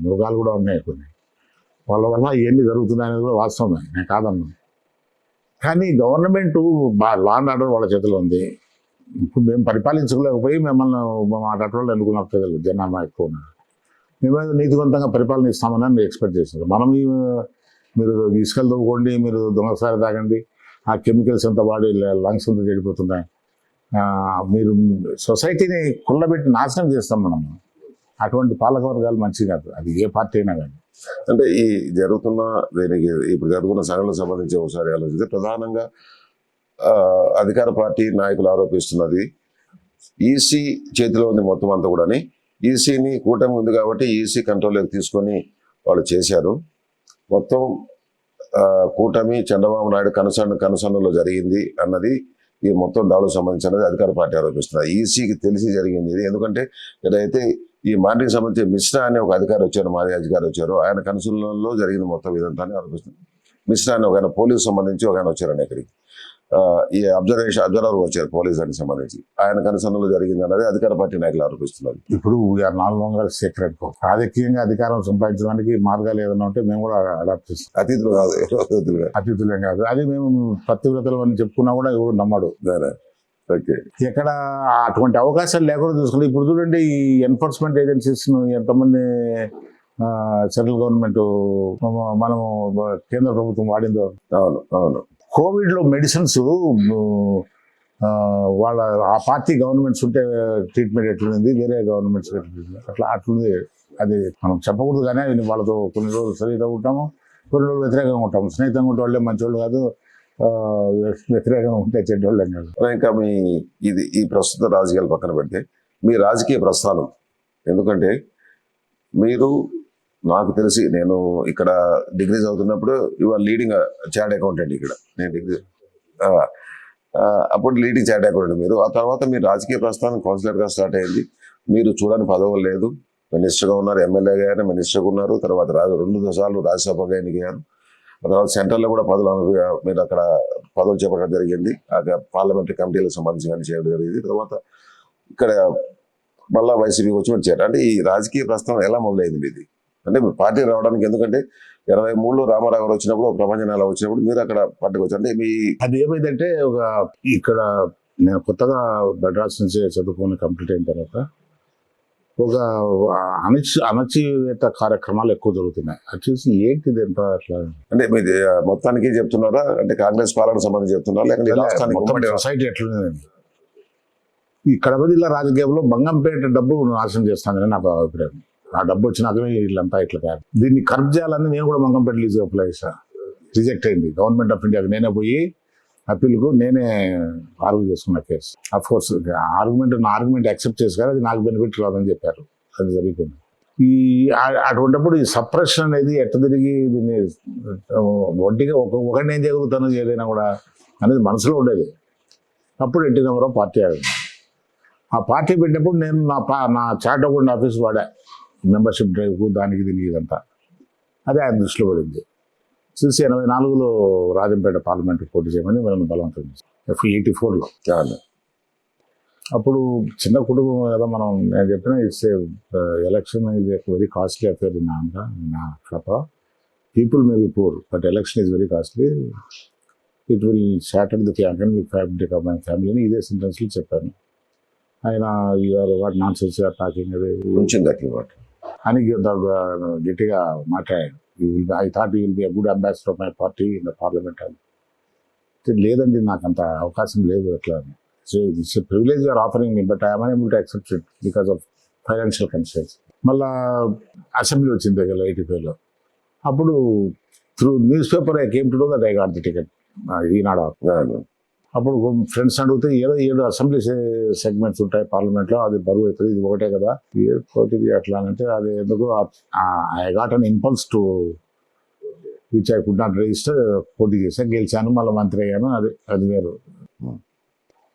మృగాలు కూడా ఉన్నాయి కొన్ని. వాళ్ళ వల్ల ఇవన్నీ జరుగుతున్నాయి అనేది కూడా వాస్తవమే, నేను కాదన్నాను. కానీ గవర్నమెంట్ లా అండ్ ఆర్డర్ వాళ్ళ చేతిలో ఉంది. ఇప్పుడు మేము పరిపాలించలేకపోయి మిమ్మల్ని మాట్లాడటం ఎన్నుకున్న ప్రజలు జనాభా ఎక్కువ ఉన్నారు. మేమేదో నీతివంతంగా పరిపాలన ఇస్తామని ఎక్స్పెక్ట్ చేశారు. మనం మీరు ఇసుకలు తవ్వుకోండి, మీరు దొంగసారి తాగండి, ఆ కెమికల్స్ అంతా వాడి లంగ్స్ అంతా చెడిపోతున్నాయి, మీరు సొసైటీని కుళ్ళబెట్టి నాశనం చేస్తాం మనము. అటువంటి పాలకవర్గాలు మంచిది కాదు, అది ఏ పార్టీ అయినా కానీ. అంటే ఈ జరుగుతున్న దీనికి ఇప్పుడు జరుగుతున్న సంఘటనలకు సంబంధించి ఒకసారి ఆలోచిస్తే, ప్రధానంగా అధికార పార్టీ నాయకులు ఆరోపిస్తున్నది ఈసీ చేతిలో ఉంది మొత్తం అంతా కూడాని. ఈసీని కూటమి ఉంది కాబట్టి ఈసీ కంట్రోల్లోకి తీసుకొని వాళ్ళు చేశారు. మొత్తం కూటమి చంద్రబాబు నాయుడు కనుసన్నలో జరిగింది అన్నది ఈ మొత్తం దాడులకు సంబంధించి అన్నది అధికార పార్టీ ఆరోపిస్తున్నారు. ఈసీకి తెలిసి జరిగింది ఇది. ఎందుకంటే ఏదైతే ఈ మాటకి సంబంధించి మిశ్రా అనే ఒక అధికారి వచ్చారు, మాజీ అధికారి వచ్చారు, ఆయన కనుసన్నలో జరిగిన మొత్తం ఇదంతా ఆరోపిస్తున్నారు. మిశ్రా అని ఒక పోలీసు సంబంధించి ఒక ఆయన వచ్చారని ఇక్కడికి, ఈ అబ్జర్వర్ వచ్చారు పోలీసానికి సంబంధించి, ఆయన కనుసన్నలో జరిగింది అన్నది అధికార పార్టీ నాయకులు ఆరోపిస్తున్నారు. ఇప్పుడు వీఆర్ నాట్ లాంగర్ సీక్రెట్. రాజకీయంగా అధికారం సంపాదించడానికి మార్గాలు ఏదైనా ఉంటే మేము కూడా అడాప్ట్ చేస్తాం. అతిథులు కాదు, అతిథులేం కాదు. అది మేము పతివ్రతలు అని చెప్పుకున్నా కూడా ఎవరు నమ్మడు. ఓకే, ఎక్కడ అటువంటి అవకాశాలు లేకుండా చూసుకుంటే ఇప్పుడు చూడండి, ఈ ఎన్ఫోర్స్మెంట్ ఏజెన్సీస్ ఎంతమంది సెంట్రల్ గవర్నమెంట్ మనము కేంద్ర ప్రభుత్వం వాడిందో. అవును అవును. కోవిడ్లో మెడిసిన్స్ వాళ్ళ ఆ పార్టీ గవర్నమెంట్స్ ఉంటే ట్రీట్మెంట్ ఎట్లుంది, వేరే గవర్నమెంట్స్ అట్లుంది. అది మనం చెప్పకూడదు, కానీ వాళ్ళతో కొన్ని రోజులు సరిగ్గా ఉంటాము, కొన్ని రోజులు వ్యతిరేకంగా ఉంటాము. స్నేహితంగా ఉంటే వాళ్ళే మంచివాళ్ళు కాదు, వ్యతిరేకంగా ఉంటే చెడ్డోళ్ళు అన్నాడు. ఇంకా ఈ ప్రస్తుత రాజకీయాలు పక్కన పెడితే మీ రాజకీయ ప్రస్థానం, ఎందుకంటే మీరు, నాకు తెలిసి నేను ఇక్కడ డిగ్రీ చదువుతున్నప్పుడు ఇవాళ లీడింగ్ చార్ట్ అకౌంటెంట్ ఇక్కడ, నేను డిగ్రీ అప్పుడు లీడింగ్ చార్ట్ అకౌంటెంట్ మీరు. ఆ తర్వాత మీరు రాజకీయ ప్రస్థానం కౌన్సిలర్గా స్టార్ట్ అయింది. మీరు చూడని పదవులు లేదు, మినిస్టర్గా ఉన్నారు, ఎమ్మెల్యేగా అయినా మినిస్టర్గా ఉన్నారు, తర్వాత 2 సార్లు రాజ్యసభగా ఎన్నికయ్యారు, తర్వాత సెంట్రల్లో కూడా మీరు అక్కడ పదవులు చేపట్టడం జరిగింది, పార్లమెంటరీ కమిటీలకు సంబంధించి కానీ చేయడం జరిగింది. తర్వాత ఇక్కడ మళ్ళా వైసీపీకి వచ్చి మీరు చేయాలి. అంటే ఈ రాజకీయ ప్రస్థానం ఎలా మొదలైంది ఇది? అంటే మీరు పార్టీ రావడానికి, ఎందుకంటే 23లో రామారావు గారు వచ్చినప్పుడు, ప్రపంచ నెల వచ్చినప్పుడు మీరు అక్కడ పార్టీకి వచ్చారు. అంటే అది ఏమైందంటే, ఇక్కడ నేను కొత్తగా మద్రాస్ నుంచి చదువుకొని కంప్లీట్ అయిన తర్వాత ఒక అణచివేత కార్యక్రమాలు ఎక్కువ జరుగుతున్నాయి. అది చూసి ఏంటిది ఎంత అట్లా అంటే మీరు మొత్తానికి చెప్తున్నారా, అంటే కాంగ్రెస్ పాలన సంబంధించి చెప్తున్నారా, లేకపోతే ఈ రాష్ట్రానికి ఉమ్మడి సొసైటీ ఎట్లుంది ఈ కడప జిల్లా రాజకీయంలో బంగంపేట డబ్బు నాశనం చేస్తానని నాకు అభిప్రాయం. ఆ డబ్బు వచ్చినాకనే వీళ్ళంతా ఇట్లా కాదు. దీన్ని కరప్ట్ చేయాలని నేను కూడా మంగంపేట లీజ్ అప్లై చేశాను. రిజెక్ట్ అయింది. గవర్నమెంట్ ఆఫ్ ఇండియాకి నేనే పోయి అప్పీల్కు నేనే ఆర్గ్యూ చేసుకున్న case. Of course argument accept చేసి అది నాకు బెనిఫిట్ రాదని చెప్పారు. అది జరిగిపోయింది. అటువంటిప్పుడు ఈ సప్రెషన్ అనేది ఎట్ట తిరిగి దీన్ని ఒంటిగా ఒకటి నేను చేయగలుగుతాను ఏదైనా కూడా అనేది మనసులో ఉండేది. అప్పుడు ఎన్టీ రామారావు పార్టీ ఆడింది. ఆ పార్టీ పెట్టినప్పుడు నేను నా చార్ట్ అకౌంట్ ఆఫీస్ వాడా మెంబర్షిప్ డ్రైవ్కు దానికి దీనికి ఇదంతా. అదే ఆయన దృష్టిలో పడింది. 1984లో రాజంపేట పార్లమెంట్కి పోటీ చేయమని మనం బలవంతం చేసాం 84లో. అప్పుడు చిన్న కుటుంబం కదా మనం. నేను చెప్పిన ఇట్స్ ఎలక్షన్ ఇది very costly affair in Andhra, in Kadapa. People may be poor but election is very costly. It will shatter the economic fabric of my ఫ్యామిలీని ఇదే సెంటెన్స్లో చెప్పాను. ఆయన వాట్ నాన్ సెన్స్ టాకింగ్ అది అని గట్టిగా మాట్లాడాడు. I thought you will be a good ambassador of my party in the parliament అని. లేదండి నాకు అంత అవకాశం లేదు అట్లా. So it's privilege you're offering me but I'm unable to accept it because of financial constraints. మళ్ళా అసెంబ్లీ వచ్చింది 85లో. అప్పుడు through newspaper I came to know that I got the ticket Eenadu. అప్పుడు ఫ్రెండ్స్ అడిగితే ఏడు అసెంబ్లీ సెగ్మెంట్స్ ఉంటాయి పార్లమెంట్లో, అది బరువు అవుతుంది, ఇది ఒకటే కదా పోటీది అట్లా అంటే అది ఎందుకు I got an impulse to which I could not register. పోటీ చేశాను, గెలిచాను, మళ్ళీ మంత్రి అయ్యాను. అది వేరు.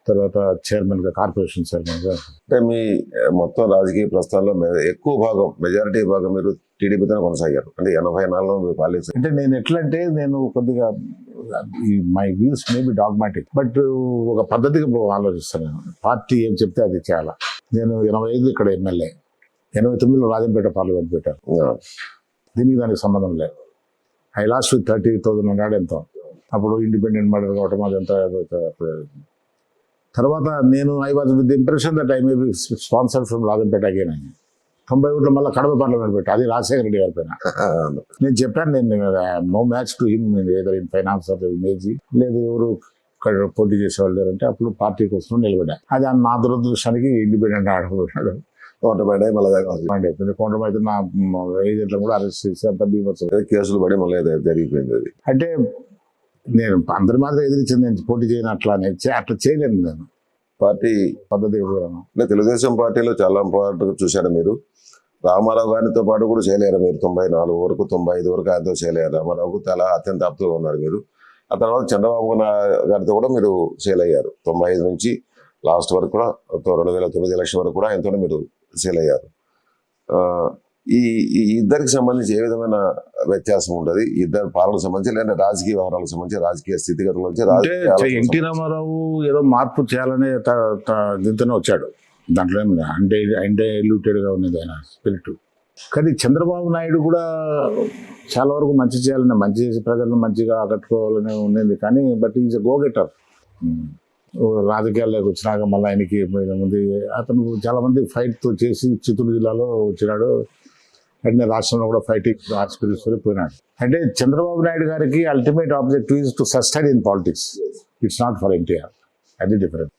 తర్వాత చైర్మన్గా, కార్పొరేషన్ చైర్మన్గా. అంటే మీ మొత్తం రాజకీయ ప్రస్థానంలో ఎక్కువ భాగం, మెజారిటీ భాగం మీరు టీడీపీతో కొనసాగారు. అంటే 84లో మీరు పాలించారు. అంటే నేను ఎట్లా అంటే నేను కొద్దిగా my views may be dogmatic but ఒక పద్ధతిగా ఆలోచిస్తాను. నేను పార్టీ ఏం చెప్తే అది చేయాలా. నేను 85 ఇక్కడ ఎమ్మెల్యే, 89లో రాజంపేట పార్లమెంట్ పెట్టారు. దానికి సంబంధం లేదు. ఐ లాస్ట్ విత్ 30,000 అన్నాడు ఎంతో. అప్పుడు ఇండిపెండెంట్ మర్డర్ కావటం అదంతా. తర్వాత నేను I was with the impression that I may be sponsored from Rajampet again అని. 91లో మళ్ళీ కడప పార్లమెంట్ పెట్టా. అది రాజశేఖర రెడ్డి గారి పైన. నేను చెప్పాను, నేను no match to him either in finance or image, లేదు ఎవరు పోటీ చేసేవాళ్ళు లేరంటే అప్పుడు పార్టీ కోసం నిలబడ్డా. అది నా దురదృష్టానికి ఇండిపెండెంట్ ఆడబోతున్నాడు. కోటం అయితే నా ఏజెంట్లను కూడా అరెస్ట్ చేసి అంత బీభత్సం కేసులు పడి మళ్ళీ జరిగిపోయింది. అది అంటే నేను అందరి మాత్రం ఎదిరించింది, నేను పోటీ చేయను అట్లా చేయలేను. నేను పార్టీ పద్ధతి తెలుగుదేశం పార్టీలో చాలా పాటు చూశారు మీరు. రామారావు గారితో పాటు కూడా చేయలేరు మీరు. 94 వరకు 95 వరకు ఆయనతో చేయలేరు. రామారావుకు చాలా అత్యంత ఆప్తుగా ఉన్నారు మీరు. ఆ తర్వాత చంద్రబాబు గారితో కూడా మీరు సేల్ అయ్యారు. 95 నుంచి లాస్ట్ వరకు కూడా 2009 ఎలక్షన్ వరకు కూడా ఆయనతోనే మీరు సేల్ అయ్యారు. ఈ ఇద్దరికి సంబంధించి ఏ విధమైన వ్యత్యాసం ఉంటుంది? ఇద్దరు పాలనకు సంబంధించి, లేదా రాజకీయ వ్యవహారాలకు సంబంధించి, రాజకీయ స్థితిగతుల నుంచి? ఎన్టీ రామారావు ఏదో మార్పు చేయాలనే దీంతోనే వచ్చాడు. దాంట్లో అంటే ఎల్యూటెడ్గా ఉన్నది ఆయన స్పిరిట్. కానీ చంద్రబాబు నాయుడు కూడా చాలా వరకు మంచి చేయాలని, మంచి చేసి ప్రజలను మంచిగా ఆకట్టుకోవాలని ఉండేది. కానీ but is a go getter. రాజకీయాల్లోకి వచ్చినాక మళ్ళీ ఆయనకి ముందు అతను చాలా మంది ఫైట్తో చేసి చిత్తూరు జిల్లాలో వచ్చినాడు. అంటే రాష్ట్రంలో కూడా ఫైటింగ్ ఆస్పిరిట్స్తో పోయినాడు. అంటే చంద్రబాబు నాయుడు గారికి ultimate objective is to sustain in politics. It's not for NTR. అది డిఫరెంట్.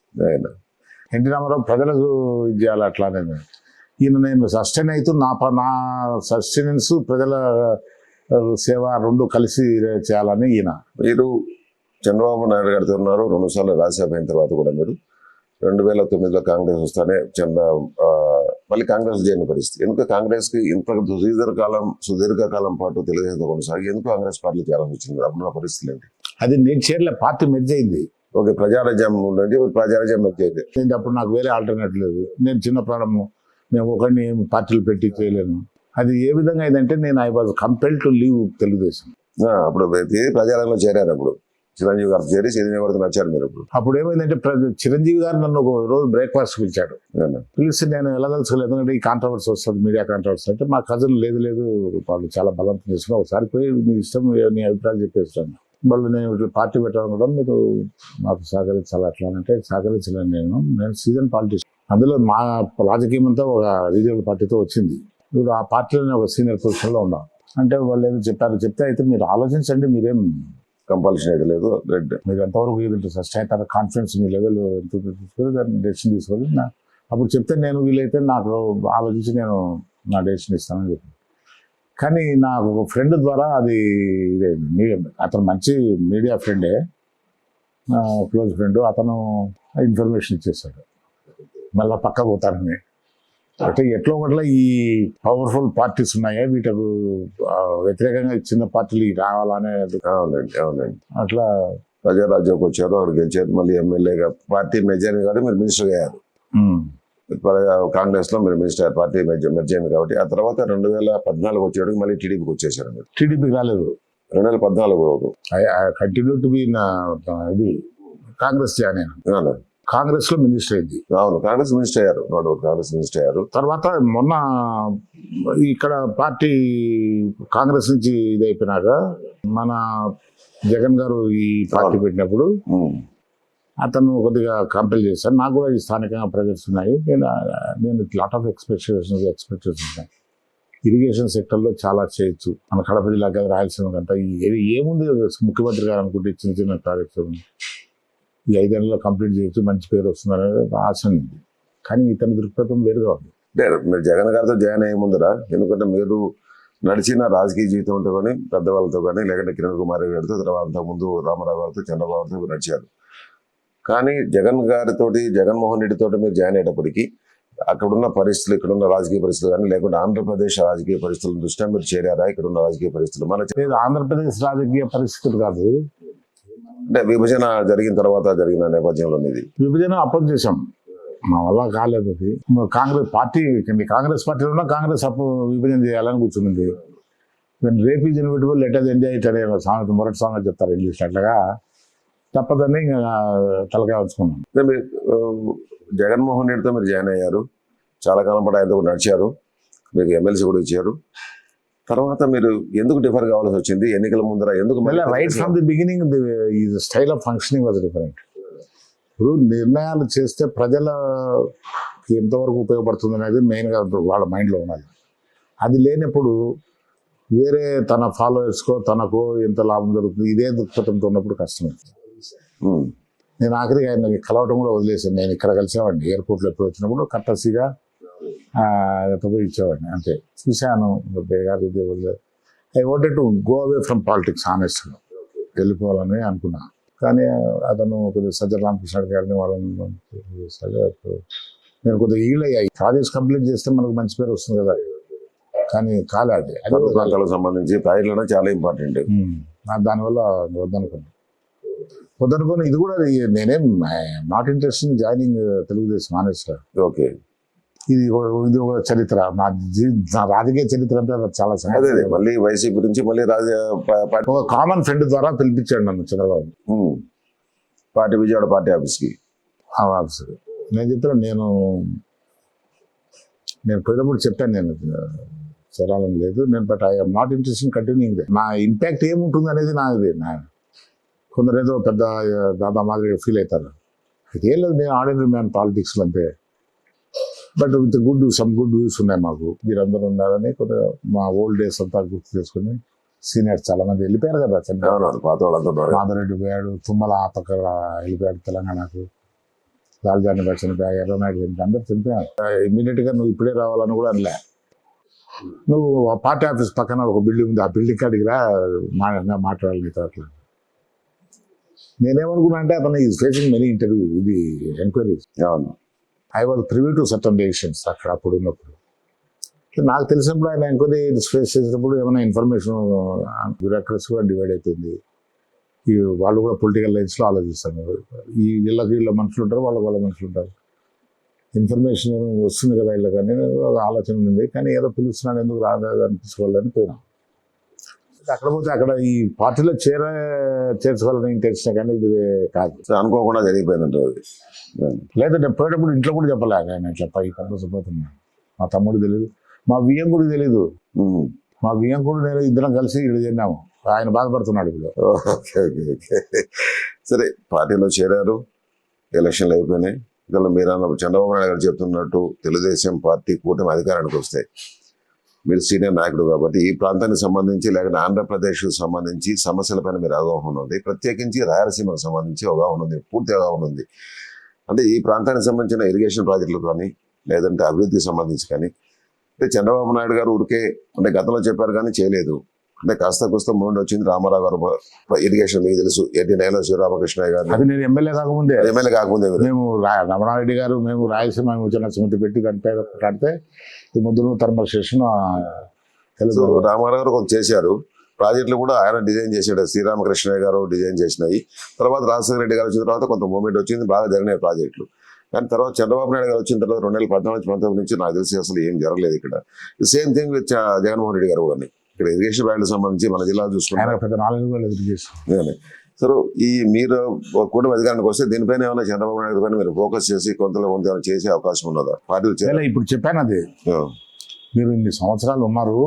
ఎన్టీ రామారావు ప్రజలకు ఇది చేయాలి అట్లానే. ఈయన నేను సస్టైన్ అవుతూ నా సస్టెనెన్స్ ప్రజల సేవ రెండు కలిసి చేయాలని ఈయన. మీరు చంద్రబాబు నాయుడు గారితో ఉన్నారు, 2 సార్లు రాజ్యసభ అయిన తర్వాత కూడా మీరు 2009లో కాంగ్రెస్ వస్తానే మళ్ళీ కాంగ్రెస్ చేయని పరిస్థితి. ఎందుకు కాంగ్రెస్కి ఇంత సుదీర్ఘకాలం పాటు తెలుగుదేశం కొనసాగి ఎందుకు కాంగ్రెస్ పార్టీ చేయాలని వచ్చింది? అప్పుడు పరిస్థితులు ఏంటి? అది నేను చేరలే, పార్టీ మెర్జ్ అయింది. ఓకే, ప్రజారాజ్యం ఉండండి, ప్రజారాజ్యం మెర్జ్ అయింది. నేను అప్పుడు నాకు వేరే ఆల్టర్నేట్ లేదు. నేను చిన్న ప్రారంభం, నేను ఒకరిని పార్టీలు పెట్టి చేయలేను. అది ఏ విధంగా అయిందంటే నేను I was compel to leave Telugu Desam. అప్పుడు ప్రజారంగంలో చేరారు. అప్పుడు చిరంజీవి గారు చేరి చిరంజీవి గారితో నచ్చారు మీరు. అప్పుడు ఏమైందంటే చిరంజీవి గారు నన్ను ఒక రోజు బ్రేక్ఫాస్ట్ పిలిచాడు. పిలిచి నేను వెళ్ళదలుచుకోలేదు, ఎందుకంటే ఈ కాంట్రవర్సీ వస్తుంది, మీడియా కాంట్రవర్సీ అంటే. మా కజిన్ లేదు వాళ్ళు చాలా బలవంతం చేసుకుని ఒకసారి పోయి నీ ఇష్టం, నీ అభిప్రాయం చెప్పేస్తాను. వాళ్ళు నేను ఇట్లా పార్టీ పెట్టాలని కూడా మీరు నాకు సహకరించాలి అట్లా అంటే సహకరించలేను. నేను సీజన్ పాలిటిషియన్. అందులో మా రాజకీయం అంతా ఒక రీజనల్ పార్టీతో వచ్చింది. ఇప్పుడు ఆ పార్టీలోనే ఒక సీనియర్ పొజిషన్లో ఉన్నాం అంటే వాళ్ళు ఏదో చెప్పారు. చెప్తే అయితే మీరు ఆలోచించండి, మీరేం కంపల్షన్ అయితే లేదు. రెడ్ మీరు ఎంతవరకు ఇది ఫస్ట్ అవుతారు, కాన్ఫిడెన్స్ మీ లెవెల్ ఎంత తీసుకొని దాన్ని డెసిషన్ తీసుకొని అప్పుడు చెప్తే నేను వీలైతే నాకు ఆలోచించి నేను నా డెసిషన్ ఇస్తానని చెప్పి. కానీ నాకు ఒక ఫ్రెండ్ ద్వారా అది ఇదే అతను మంచి మీడియా ఫ్రెండే, క్లోజ్ ఫ్రెండ్. అతను ఇన్ఫర్మేషన్ ఇచ్చేస్తాడు మళ్ళీ పక్క పోతానని. అంటే ఎట్లా ఒకట్లా ఈ పవర్ఫుల్ పార్టీస్ ఉన్నాయా వీటికి వ్యతిరేకంగా చిన్న పార్టీలు రావాలనే. అవునండి. అట్లా ప్రజారాజ్యంకి వచ్చారు, అక్కడ గెలిచారు, మళ్ళీ ఎమ్మెల్యేగా పార్టీ మెజారిటీ కాబట్టి మీరు మినిస్టర్ అయ్యారు. కాంగ్రెస్ లో మీరు మినిస్టర్ అయ్యారు, పార్టీ మెజారిటీ కాబట్టి. ఆ తర్వాత 2014 వచ్చేటికి మళ్ళీ టీడీపీకి వచ్చేసారు. మీరు టీడీపీకి రాలేదు. 2014 కంటిన్యూ టు బి ఇది కాంగ్రెస్ జాయిన్ అయినా, కాంగ్రెస్ లో మినిస్టర్ అయింది. అవును, కాంగ్రెస్ మినిస్టర్ అయ్యారు. కాంగ్రెస్ మినిస్టర్ అయ్యారు. తర్వాత మొన్న ఇక్కడ పార్టీ కాంగ్రెస్ నుంచి ఇది అయిపోయినాక మన జగన్ గారు ఈ పార్టీ పెట్టినప్పుడు అతను కొద్దిగా కంపెల్ చేశాను. నాకు కూడా ఈ స్థానికంగా ప్రజెక్ట్స్ ఉన్నాయి. నేను లాట్ ఆఫ్ ఎక్స్పెక్టేషన్స్ ఉన్నాయి. ఇరిగేషన్ సెక్టర్లో చాలా చేయొచ్చు. మన కడప జిల్లా కదా, రాయలసీమ అంతా ఏముంది, ముఖ్యమంత్రి గారు అనుకుంటే చిన్న చిన్న ప్రాజెక్ట్స్ ఈ 5 ఏళ్ళలో కంప్లీట్ చేయొచ్చు, మంచి పేరు వస్తుంది అనేది ఆశ ఉంది. కానీ ఇతని దృక్పథం వేరుగా ఉంది. అంటే మీరు జగన్ గారితో జాయిన్ అయ్యే ముందరా, ఎందుకంటే మీరు నడిచిన రాజకీయ జీవితంతో కానీ పెద్దవాళ్ళతో కానీ, లేకుంటే కిరణ్ కుమార్ గారితో, తర్వాత ముందు రామారావు గారితో, చంద్రబాబు గారితో మీరు నడిచారు. కానీ జగన్ గారితోటి, జగన్మోహన్ రెడ్డితో మీరు జాయిన్ అయ్యేటప్పటికీ అక్కడున్న పరిస్థితులు, ఇక్కడున్న రాజకీయ పరిస్థితులు కానీ, లేకుంటే ఆంధ్రప్రదేశ్ రాజకీయ పరిస్థితుల దృష్ట్యా మీరు చేరారా? ఇక్కడున్న రాజకీయ పరిస్థితులు మన ఆంధ్రప్రదేశ్ రాజకీయ పరిస్థితులు కాదు, అంటే విభజన జరిగిన తర్వాత జరిగిన నేపథ్యంలో ఇది విభజన అపోజ్ చేశాం, మా వల్ల కాలేదు. అది కాంగ్రెస్ పార్టీలో ఉన్న కాంగ్రెస్ విభజన చేయాలని కూర్చుంది. రేపు ఇన్విటబుల్ లెటర్ ఎంజాయ్ ఇట్లనే సామెత, మొరటి సామెత చెప్తారు ఇంగ్లీష్. అట్లాగా తప్పదని ఇంకా తలకాయ వచ్చుకున్నాం. మీరు జగన్మోహన్ రెడ్డితో మీరు జాయిన్ అయ్యారు, చాలా కాలం పాటు ఆయనతో నడిచారు, మీకు ఎమ్మెల్సీ కూడా ఇచ్చారు. తర్వాత మీరు ఎందుకు డిఫర్ కావాల్సి వచ్చింది? ఎన్నికల ముందర ఎందుకు? Right from the beginning the style of functioning was different. ఇప్పుడు నిర్ణయాలు చేస్తే ప్రజలకి ఎంతవరకు ఉపయోగపడుతుంది అనేది మెయిన్గా వాళ్ళ మైండ్లో ఉండాలి. అది లేనప్పుడు వేరే తన ఫాలోవర్స్కో తనకో ఎంత లాభం జరుగుతుంది ఇదే దృక్పథంతో ఉన్నప్పుడు కష్టమే. నేను ఆఖరికి ఆయన కలవటం కూడా వదిలేసాను. నేను ఇక్కడ కలిసేవాడిని ఎయిర్పోర్ట్లో ఎప్పుడు వచ్చినప్పుడు కట్టసిగా పోయి ఇచ్చేవాడిని అంతే. చూశాను బేగారు I wanted to go away from politics ఆనెస్ట్గా, వెళ్ళిపోవాలని అనుకున్నా. కానీ అతను కొద్దిగా సజ్జల రామకృష్ణ గారిని వాళ్ళని నేను కొద్దిగా ఈళ్ళు అయ్యాయి. ప్రాజెక్ట్స్ కంప్లీట్ చేస్తే మనకు మంచి పేరు వస్తుంది కదా, కానీ కాలేదు. అదే ప్రాంతాలకు సంబంధించి ప్రాజెక్టులు చాలా ఇంపార్టెంట్. దానివల్ల వద్దనుకొని ఇది కూడా నేనేం not interest in joining Telugu Desam ఆనెస్ట్గా. ఓకే, ఇది ఒక చరిత్ర, నా రాజకీయ చరిత్ర అంటే చాలా అదే. మళ్ళీ వైసీపీ గురించి మళ్ళీ ఒక కామన్ ఫ్రెండ్ ద్వారా పిలిపించాడు నన్ను చంద్రబాబు పార్టీ, విజయవాడ పార్టీ ఆఫీస్కి. ఆఫీస్కి నేను చెప్పాను, నేను పోయినప్పుడు చెప్పాను నేను చేరాలని లేదు, but I'm not interest in continuing. నా ఇంపాక్ట్ ఏముంటుంది అనేది నాది. కొందరు ఏదో పెద్ద దాదా మాదిరిగా ఫీల్ అవుతారు. ఇదేం లేదు, నేను ఆర్డినరీ మ్యాన్ పాలిటిక్స్లో అంతే. But with some good views ఉన్నాయి మాకు. మీరందరూ ఉన్నారని కొద్దిగా మా ఓల్డ్ డేస్ అంతా గుర్తు చేసుకుని, సీనియర్స్ చాలా మంది వెళ్ళిపోయారు కదా, మాధవరెడ్డి పోయాడు, తుమ్మల ఆ పక్క వెళ్ళిపోయాడు తెలంగాణకు, రాజధాని చనిపోయా, ఎర్రనాయుడు చనిపోయి అందరు చనిపోయారు. ఇమీడియట్గా నువ్వు ఇప్పుడే రావాలని కూడా అనలే. నువ్వు పార్టీ ఆఫీస్ పక్కన ఒక బిల్డింగ్ ఉంది, ఆ బిల్డింగ్ కాడికి రా, మాట్లాడాలి నీతో. అట్లా నేనేమనుకున్నా అంటే అతను ఈజ్ ఫేసింగ్ మెనీ ఇంటర్వ్యూ ఇది enquiries. I was privy to certain decisions అక్కడ అప్పుడు ఉన్నప్పుడు. నాకు తెలిసినప్పుడు ఆయన ఎంక్వైరీ ఫేస్ చేసినప్పుడు ఏమైనా ఇన్ఫర్మేషన్ బ్యూరోక్రసీ కూడా డివైడ్ అవుతుంది. ఈ వాళ్ళు కూడా పొలిటికల్ లైన్స్లో ఆలోచిస్తారు. వీళ్ళ మనుషులు ఉంటారు, వాళ్ళ మనుషులు ఉంటారు. ఇన్ఫర్మేషన్ వస్తుంది కదా వీళ్ళకి కానీ ఆలోచన ఉంది. కానీ ఏదో పిలుస్తున్నాడు, ఎందుకు రాలేదు అనిపించుకోవాలని పోయినాం. అక్కడ పోతే అక్కడ ఈ పార్టీలో చేర్చుకోవాలని ఇంటెన్షన్ కానీ ఇది కాదు, అనుకోకుండా జరిగిపోయిందంటే. లేదంటే పోయేటప్పుడు ఇంట్లో కూడా చెప్పలే, నేను ఇట్లా పై కనిపిస్తున్నా. మా తమ్ముడు తెలియదు, మా వియ్యం కూడా తెలియదు. మా వియ్యం కూడా నేను ఇద్దరం కలిసి ఇక్కడ చేరినాము. ఆయన బాధపడుతున్నాడు ఇప్పుడు. Okay okay okay. సరే, పార్టీలో చేరారు, ఎలక్షన్లు అయిపోయినాయి. ఇలా మీరు అన్న చంద్రబాబు నాయుడు గారు చెప్తున్నట్టు తెలుగుదేశం పార్టీ కూటమి అధికారానికి వస్తాయి. మీరు సీనియర్ నాయకుడు కాబట్టి ఈ ప్రాంతానికి సంబంధించి లేకపోతే ఆంధ్రప్రదేశ్కి సంబంధించి సమస్యలపైన మీరు అవగాహన ఉంది, ప్రత్యేకించి రాయలసీమకు సంబంధించి అవగాహన ఉంది, పూర్తి అవగాహన ఉంది. అంటే ఈ ప్రాంతానికి సంబంధించిన ఇరిగేషన్ ప్రాజెక్టులు కానీ లేదంటే అభివృద్ధికి సంబంధించి కానీ అంటే చంద్రబాబు నాయుడు గారు ఊరికే అంటే గతంలో చెప్పారు కానీ చేయలేదు. అంటే కాస్త కుస్త ముందు వచ్చింది రామారావు గారు ఇరిగేషన్ మీకు తెలుసు, 89లో శ్రీరామకృష్ణయ్య గారు అది నేను ఎమ్మెల్యే కాకముందే ఎమ్మెల్యే కాకముందే మేము రమణారెడ్డి గారు మేము రాయలసీమ విమోచన సమితి పెట్టి దానిపై కడితే ఈ ముద్దును thermal station so Telugu Rama Rao garu కొంచెం చేశారు. ప్రాజెక్టులు కూడా ఆయన డిజైన్ చేసాడు, శ్రీరామకృష్ణయ్య గారు డిజైన్ చేసినాయి. తర్వాత రాజశేఖర రెడ్డి గారు వచ్చిన తర్వాత కొంత మూమెంట్ వచ్చింది, బాగా జరిగినాయి ప్రాజెక్టులు. కానీ తర్వాత చంద్రబాబు నాయుడు గారు వచ్చిన తర్వాత 2014-19 నుంచి నాకు తెలిసి అసలు ఏం జరగలేదు ఇక్కడ. Same thing with Jaganmohan Reddy గారు కూడా. ఇక్కడ ఇరిగేషన్ ప్రాజెక్టులకు సంబంధించి మన జిల్లా చూసుకుంటే ఆయన పెద్ద 4 వేలు ఎదురు చేస్తాం. సో ఈ మీరు కూటమి అధికారానికి వస్తే దీనిపైన ఏమైనా చంద్రబాబు నాయుడు పైన మీరు ఫోకస్ చేసి కొంతలో కొంత ఏమైనా చేసే అవకాశం ఉన్నదా? పార్టీలు ఇప్పుడు చెప్పాను అది, మీరు ఇన్ని సంవత్సరాలు ఉన్నారు,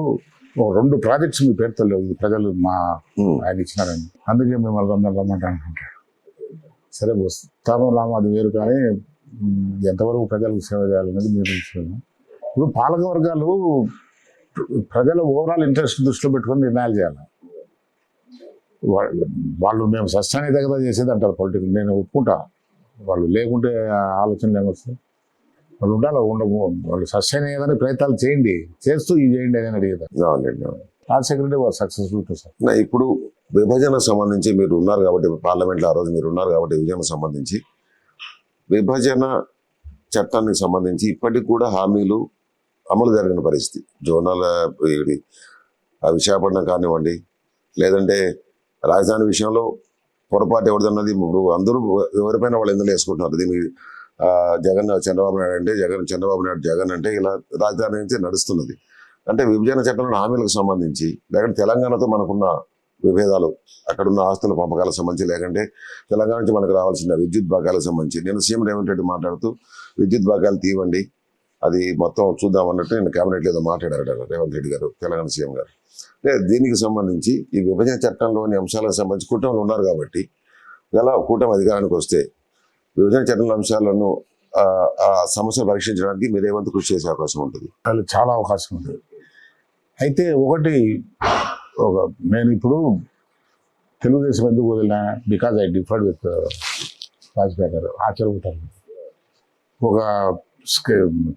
2 ప్రాజెక్ట్స్ మీ పేరుతో లేవు, ఇది ప్రజలు మా ఆయన ఇచ్చినారని, అందుకే మిమ్మల్ని అందరూ రమ్మంటారు అనుకుంటారు. సరే వస్తాము రాము, అది వేరు. కానీ ఎంతవరకు ప్రజలకు సేవ చేయాలనేది మీరు విషయం. ఇప్పుడు పాలక వర్గాలు ప్రజల ఓవరాల్ ఇంట్రెస్ట్ దృష్టిలో పెట్టుకొని నిర్ణయాలు చేయాలి. వాళ్ళు మేము సస్టైన్ దగ్గర చేసేది అంటారు పొలిటికల్, నేను ఒప్పుకుంటా. వాళ్ళు లేకుంటే ఆలోచనలు ఏమొస్తాయి? వాళ్ళు ఉండాలి, వాళ్ళు సస్టైన్ అయ్యేదని ప్రయత్నాలు చేయండి, చేస్తూ ఇది చేయండి అని అడిగేదారు. రాజశేఖర రెడ్డి వారు సక్సెస్ఫుల్ సార్. ఇప్పుడు విభజనకు సంబంధించి మీరు ఉన్నారు కాబట్టి పార్లమెంట్లో ఆ రోజు మీరు ఉన్నారు కాబట్టి విభజనకు సంబంధించి విభజన చట్టానికి సంబంధించి ఇప్పటికి కూడా హామీలు అమలు జరిగిన పరిస్థితి. జోనల్ ఇది విశాఖపట్నం కానివ్వండి, లేదంటే రాజధాని విషయంలో పొరపాటు ఎవరిదన్నది ఇప్పుడు అందరూ ఎవరిపైన వాళ్ళు ఎందులో వేసుకుంటున్నారు. దీనికి జగన్ చంద్రబాబు నాయుడు అంటే చంద్రబాబు నాయుడు జగన్ అంటే ఇలా రాజధాని నుంచి నడుస్తున్నది. అంటే విభజన చట్టంలోని హామీలకు సంబంధించి లేకుంటే తెలంగాణతో మనకున్న విభేదాలు, అక్కడున్న ఆస్తుల పంపకాలకు సంబంధించి, లేకంటే తెలంగాణ నుంచి మనకు రావాల్సిన విద్యుత్ భాగాలకు సంబంధించి నేను సీఎం రేవంత్ రెడ్డి మాట్లాడుతూ విద్యుత్ భాగాలు తీవండి, అది మొత్తం చూద్దామన్నట్టు నేను క్యాబినెట్లో ఏదో మాట్లాడారు రేవంత్ రెడ్డి గారు, తెలంగాణ సీఎం గారు. అంటే దీనికి సంబంధించి ఈ విభజన చట్టంలోని అంశాలకు సంబంధించి కూటమిలు ఉన్నారు కాబట్టి ఇలా కూటమి అధికారానికి వస్తే విభజన చట్టంలో అంశాలను ఆ సమస్యను పరీక్షించడానికి మీరు ఏమంత కృషి చేసే అవకాశం ఉంటుంది? వాళ్ళు చాలా అవకాశం ఉంది. అయితే నేను ఇప్పుడు తెలుగుదేశం ఎందుకు వదిలినా, because I differed with Vajpayee garu. ఆశ్చర్యపోతారు. ఒక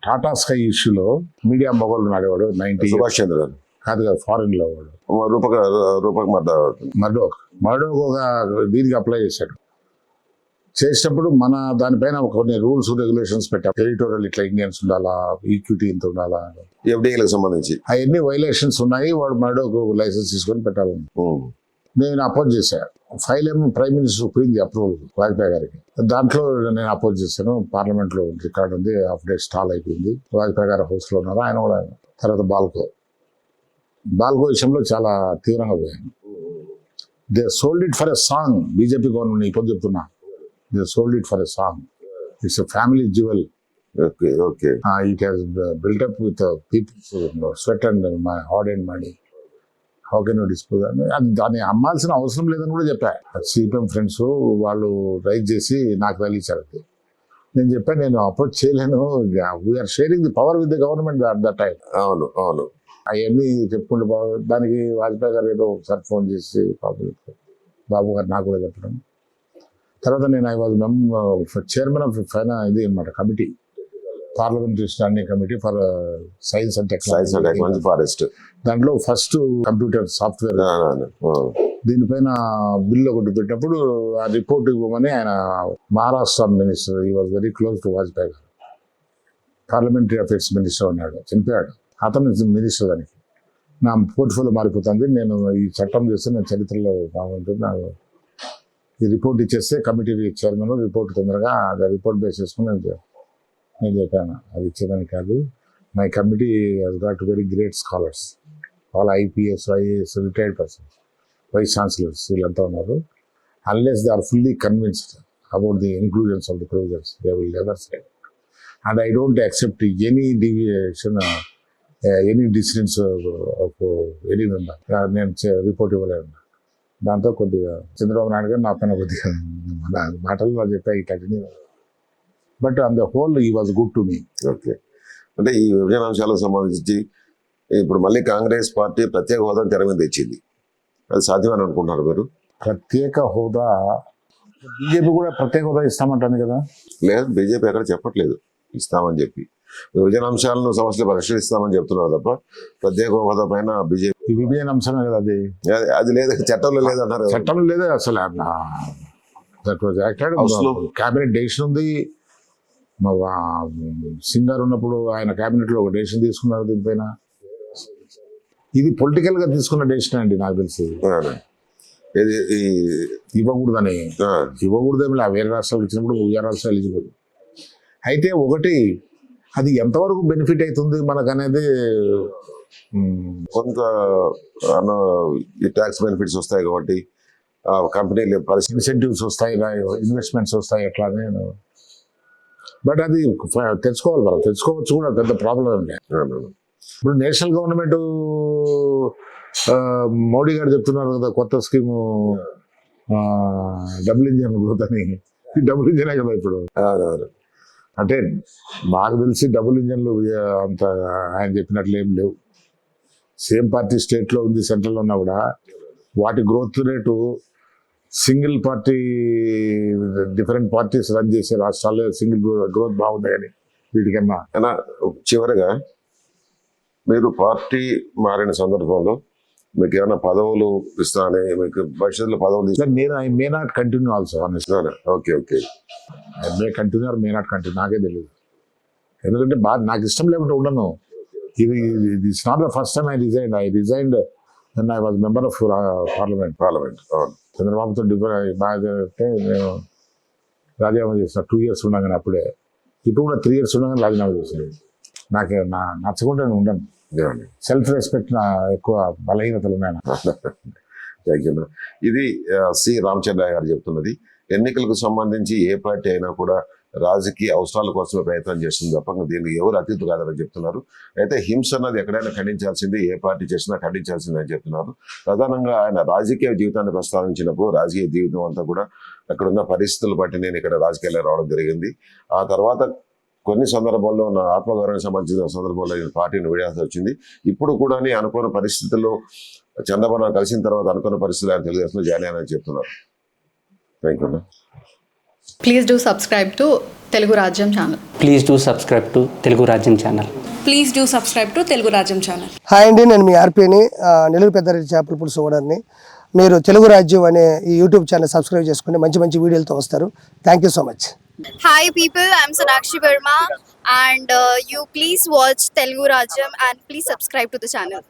టాటా స్కై ఇష్యూలో మీడియా మొగోళ్ళు నాడేవాడు 90 సుభాష్ చంద్ర కాదు కదా, ఫారిన్ లో వాడు రూపక్ మర్డోక్ ఒక దీనికి అప్లై చేసినప్పుడు మన దానిపైన కొన్ని రూల్స్ రెగ్యులేషన్స్ పెట్టాం. టెరిటోరియల్ ఇట్లా ఇండియన్స్ ఉండాలా, ఈక్విటీ ఇంత ఉండాలా, ఎఫ్డీఏలకు సంబంధించి అవన్నీ వైలేషన్స్ ఉన్నాయి. వాడు మర్డోక్ లైసెన్స్ తీసుకొని పెట్టాలని నేను అపోజ్ చేశాను. ఫైల్ ఏమో ప్రైమ్ మినిస్టర్ పోయింది అప్రూవల్ వాజ్పేయి గారికి. దాంట్లో నేను అపోజ్ చేశాను. పార్లమెంట్లో రికార్డ్ ఉంది, హాఫ్ డే స్టాల్ అయిపోయింది. వాజ్పేయి గారు హౌస్లో ఉన్నారు, ఆయన కూడా. తర్వాత బాల్కో విషయంలో చాలా తీవ్రంగా పోయాను. They sold it for a song. BJP government ఇప్పుడు చెప్తున్నా, they sold it for a song. It's a family jewel. It has built up with people's sweat and hard earned money. How can you dispose? దాన్ని అమ్మాల్సిన అవసరం లేదని కూడా చెప్పా. CPM friends వాళ్ళు rise చేసి నాకు తగిలించారు. నేను చెప్పాను, నేను అపోజ్ చేయలేను. We are sharing the power with the government at that time. అవును అవన్నీ చెప్పుకుంటూ దానికి వాజ్పేయి గారు ఏదో ఒకసారి ఫోన్ చేసి బాబు గారు నాకు కూడా చెప్పడం. తర్వాత నేను ఐ వాజ్ చైర్మన్ ఆఫ్ ఇది అనమాట committee, parliamentary standing committee for science and technology forest. దాంట్లో ఫస్ట్ కంప్యూటర్ సాఫ్ట్వేర్ దీనిపైన బిల్లు ఒకటి పెట్టినప్పుడు ఆ రిపోర్ట్ ఇవ్వమని ఆయన మహారాష్ట్ర మినిస్టర్, ఈ was very close to Vajpayee గారు, పార్లమెంటరీ అఫేర్స్ మినిస్టర్ ఉన్నాడు, చనిపోయాడు. అతను మినిస్టర్. దానికి నా పోర్ట్ఫోలియో మారిపోతుంది. నేను ఈ చట్టం చేస్తే నేను చరిత్రలో బాగుంటుంది. నాకు ఈ రిపోర్ట్ ఇచ్చేస్తే కమిటీ చైర్మన్ రిపోర్ట్ తొందరగా అది రిపోర్ట్ బేస్ చేసుకుని నేను చెప్పాను. అది ఇచ్చేదానికి కాదు, my committee has got very great scholars, all IPS IAS retired persons, vice chancellors వీళ్ళంతా ఉన్నారు. Unless they are fully convinced about the inclusions of the provisions they will never say. And I don't accept any deviation, any dissidence of any member. నేను report ఇవ్వలేను. దాంతో కొద్దిగా చంద్రబాబు నాయుడు గారు నాతో కొద్దిగా నా మాటల్లో చెప్పా ఈ continue. But on the whole ఈ was good to me. Okay, అంటే ఈ విభజన అంశాలకు సంబంధించి ఇప్పుడు మళ్ళీ కాంగ్రెస్ పార్టీ ప్రత్యేక హోదాను తెర మీద తెచ్చింది. అది సాధ్యమని అనుకుంటున్నారు మీరు? ప్రత్యేక హోదా బీజేపీ కూడా ప్రత్యేక హోదా ఇస్తామంటుంది కదా. లేదు, బీజేపీ ఎక్కడ చెప్పట్లేదు ఇస్తామని చెప్పి. విభజన అంశాలను సమస్యలు పరిష్కరిస్తామని చెప్తున్నారు తప్ప ప్రత్యేక హోదా పైన బీజేపీ ఈ విభజన అంశమే కదా అది. అది లేదు, చట్టంలో లేదన్నారు. చట్టం లేదా అసలు. That was acted. House-లో. క్యాబినెట్ డెసిషన్ ఉంది. మా సింగ్ గారు ఉన్నప్పుడు ఆయన క్యాబినెట్ లో ఒక డెసిషన్ తీసుకున్నారు దీనిపైన. ఇది పొలిటికల్ గా తీసుకున్న డెసిషన్ అండి నాకు తెలిసి. ఇది ఇవ్వకూడదని. ఆ, ఇవ్వకూడదేమి వేరే రాష్ట్రాలకు ఇచ్చినప్పుడు వేరే రాష్ట్రాలు ఎలిజిబుల్. అయితే ఒకటి అది ఎంతవరకు బెనిఫిట్ అవుతుంది మనకు అనేది కొంత ఈ ట్యాక్స్ బెనిఫిట్స్ వస్తాయి కాబట్టి కంపెనీలు ఇన్సెంటివ్స్ వస్తాయి, ఇన్వెస్ట్మెంట్స్ వస్తాయి అట్లానే. బట్ అది తెచ్చుకోవాలి మనం, తెచ్చుకోవచ్చు కూడా, పెద్ద ప్రాబ్లం ఏం లేదు. ఇప్పుడు నేషనల్ గవర్నమెంట్ మోడీ గారు చెప్తున్నారు కదా కొత్త స్కీము డబుల్ ఇంజన్ గ్రోత్ అని. డబుల్ ఇంజనే కదా ఇప్పుడు. అంటే నాకు తెలిసి డబుల్ ఇంజన్లు అంత ఆయన చెప్పినట్లు ఏం లేవు. సేమ్ పార్టీ స్టేట్లో ఉంది, సెంట్రల్లో ఉన్నా కూడా వాటి growth rate single party different parties run చేసే రాష్ట్రాల్లో సింగిల్ గ్రోత్ బాగుంది కానీ వీటికన్నా. అయినా చివరిగా మీరు పార్టీ మారిన సందర్భంలో మీకు ఏమైనా పదవులు ఇస్తానే, మీకు భవిష్యత్తులో పదవులు నేను I may not continue also ఇస్తాను? Okay okay, I may continue or may not continue, నాకే తెలియదు. ఎందుకంటే నాకు ఇష్టం లేకుండా ఉండను. ఇది it's not the first time I resigned when I was member of parliament. చంద్రబాబుతో బాగా నేను రాజీనామా చేసిన 2 years ఉండగానే. అప్పుడే ఇప్పుడు కూడా 3 years ఉండగానే రాజీనామా చేసింది. నాకు నచ్చకుండా నేను ఉండను. సెల్ఫ్ రెస్పెక్ట్ నా ఎక్కువ బలహీనతలు ఉన్నాయి. Thank you. ఇది సి రామచంద్రయ్య గారు చెప్తున్నది. ఎన్నికలకు సంబంధించి ఏ పార్టీ అయినా కూడా రాజకీయ అవసరాల కోసమే ప్రయత్నం చేస్తుంది తప్ప దీనికి ఎవరు అతీతు కాదని చెప్తున్నారు. అయితే హింస అన్నది ఎక్కడైనా ఖండించాల్సింది, ఏ పార్టీ చేసినా ఖండించాల్సింది అని చెప్తున్నారు. ప్రధానంగా ఆయన రాజకీయ జీవితాన్ని ప్రస్తావించినప్పుడు రాజకీయ జీవితం అంతా కూడా అక్కడున్న పరిస్థితులు బట్టి నేను ఇక్కడ రాజకీయాల్లో రావడం జరిగింది. ఆ తర్వాత కొన్ని సందర్భాల్లో నా ఆత్మగౌరవానికి సంబంధించిన సందర్భంలో నేను పార్టీని వీడాల్సి వచ్చింది. ఇప్పుడు కూడా అనుకున్న పరిస్థితుల్లో చంద్రబాబు కలిసిన తర్వాత అనుకున్న పరిస్థితులు ఆయన తెలుగుదేశంలో జాయిన్ అయ్యానని చెప్తున్నారు. Thank you. Please do subscribe to Telugu Rajyam channel. Please do subscribe to Telugu Rajyam channel. Please do subscribe to Telugu Rajyam channel. Hi అండి, నేను మీ ఆర్పీని, నెల్లూరు పెద్దారెడ్డి చేపల పులుసు ఓనర్ని. మీరు తెలుగు రాజ్యం అనే ఈ యూట్యూబ్ ఛానల్ సబ్స్క్రైబ్ చేసుకుని మంచి మంచి వీడియోలతో వస్తారు. Thank you so much. Hi people, I'm Sonakshi Verma and you please watch Telugu Rajyam and please subscribe to the channel.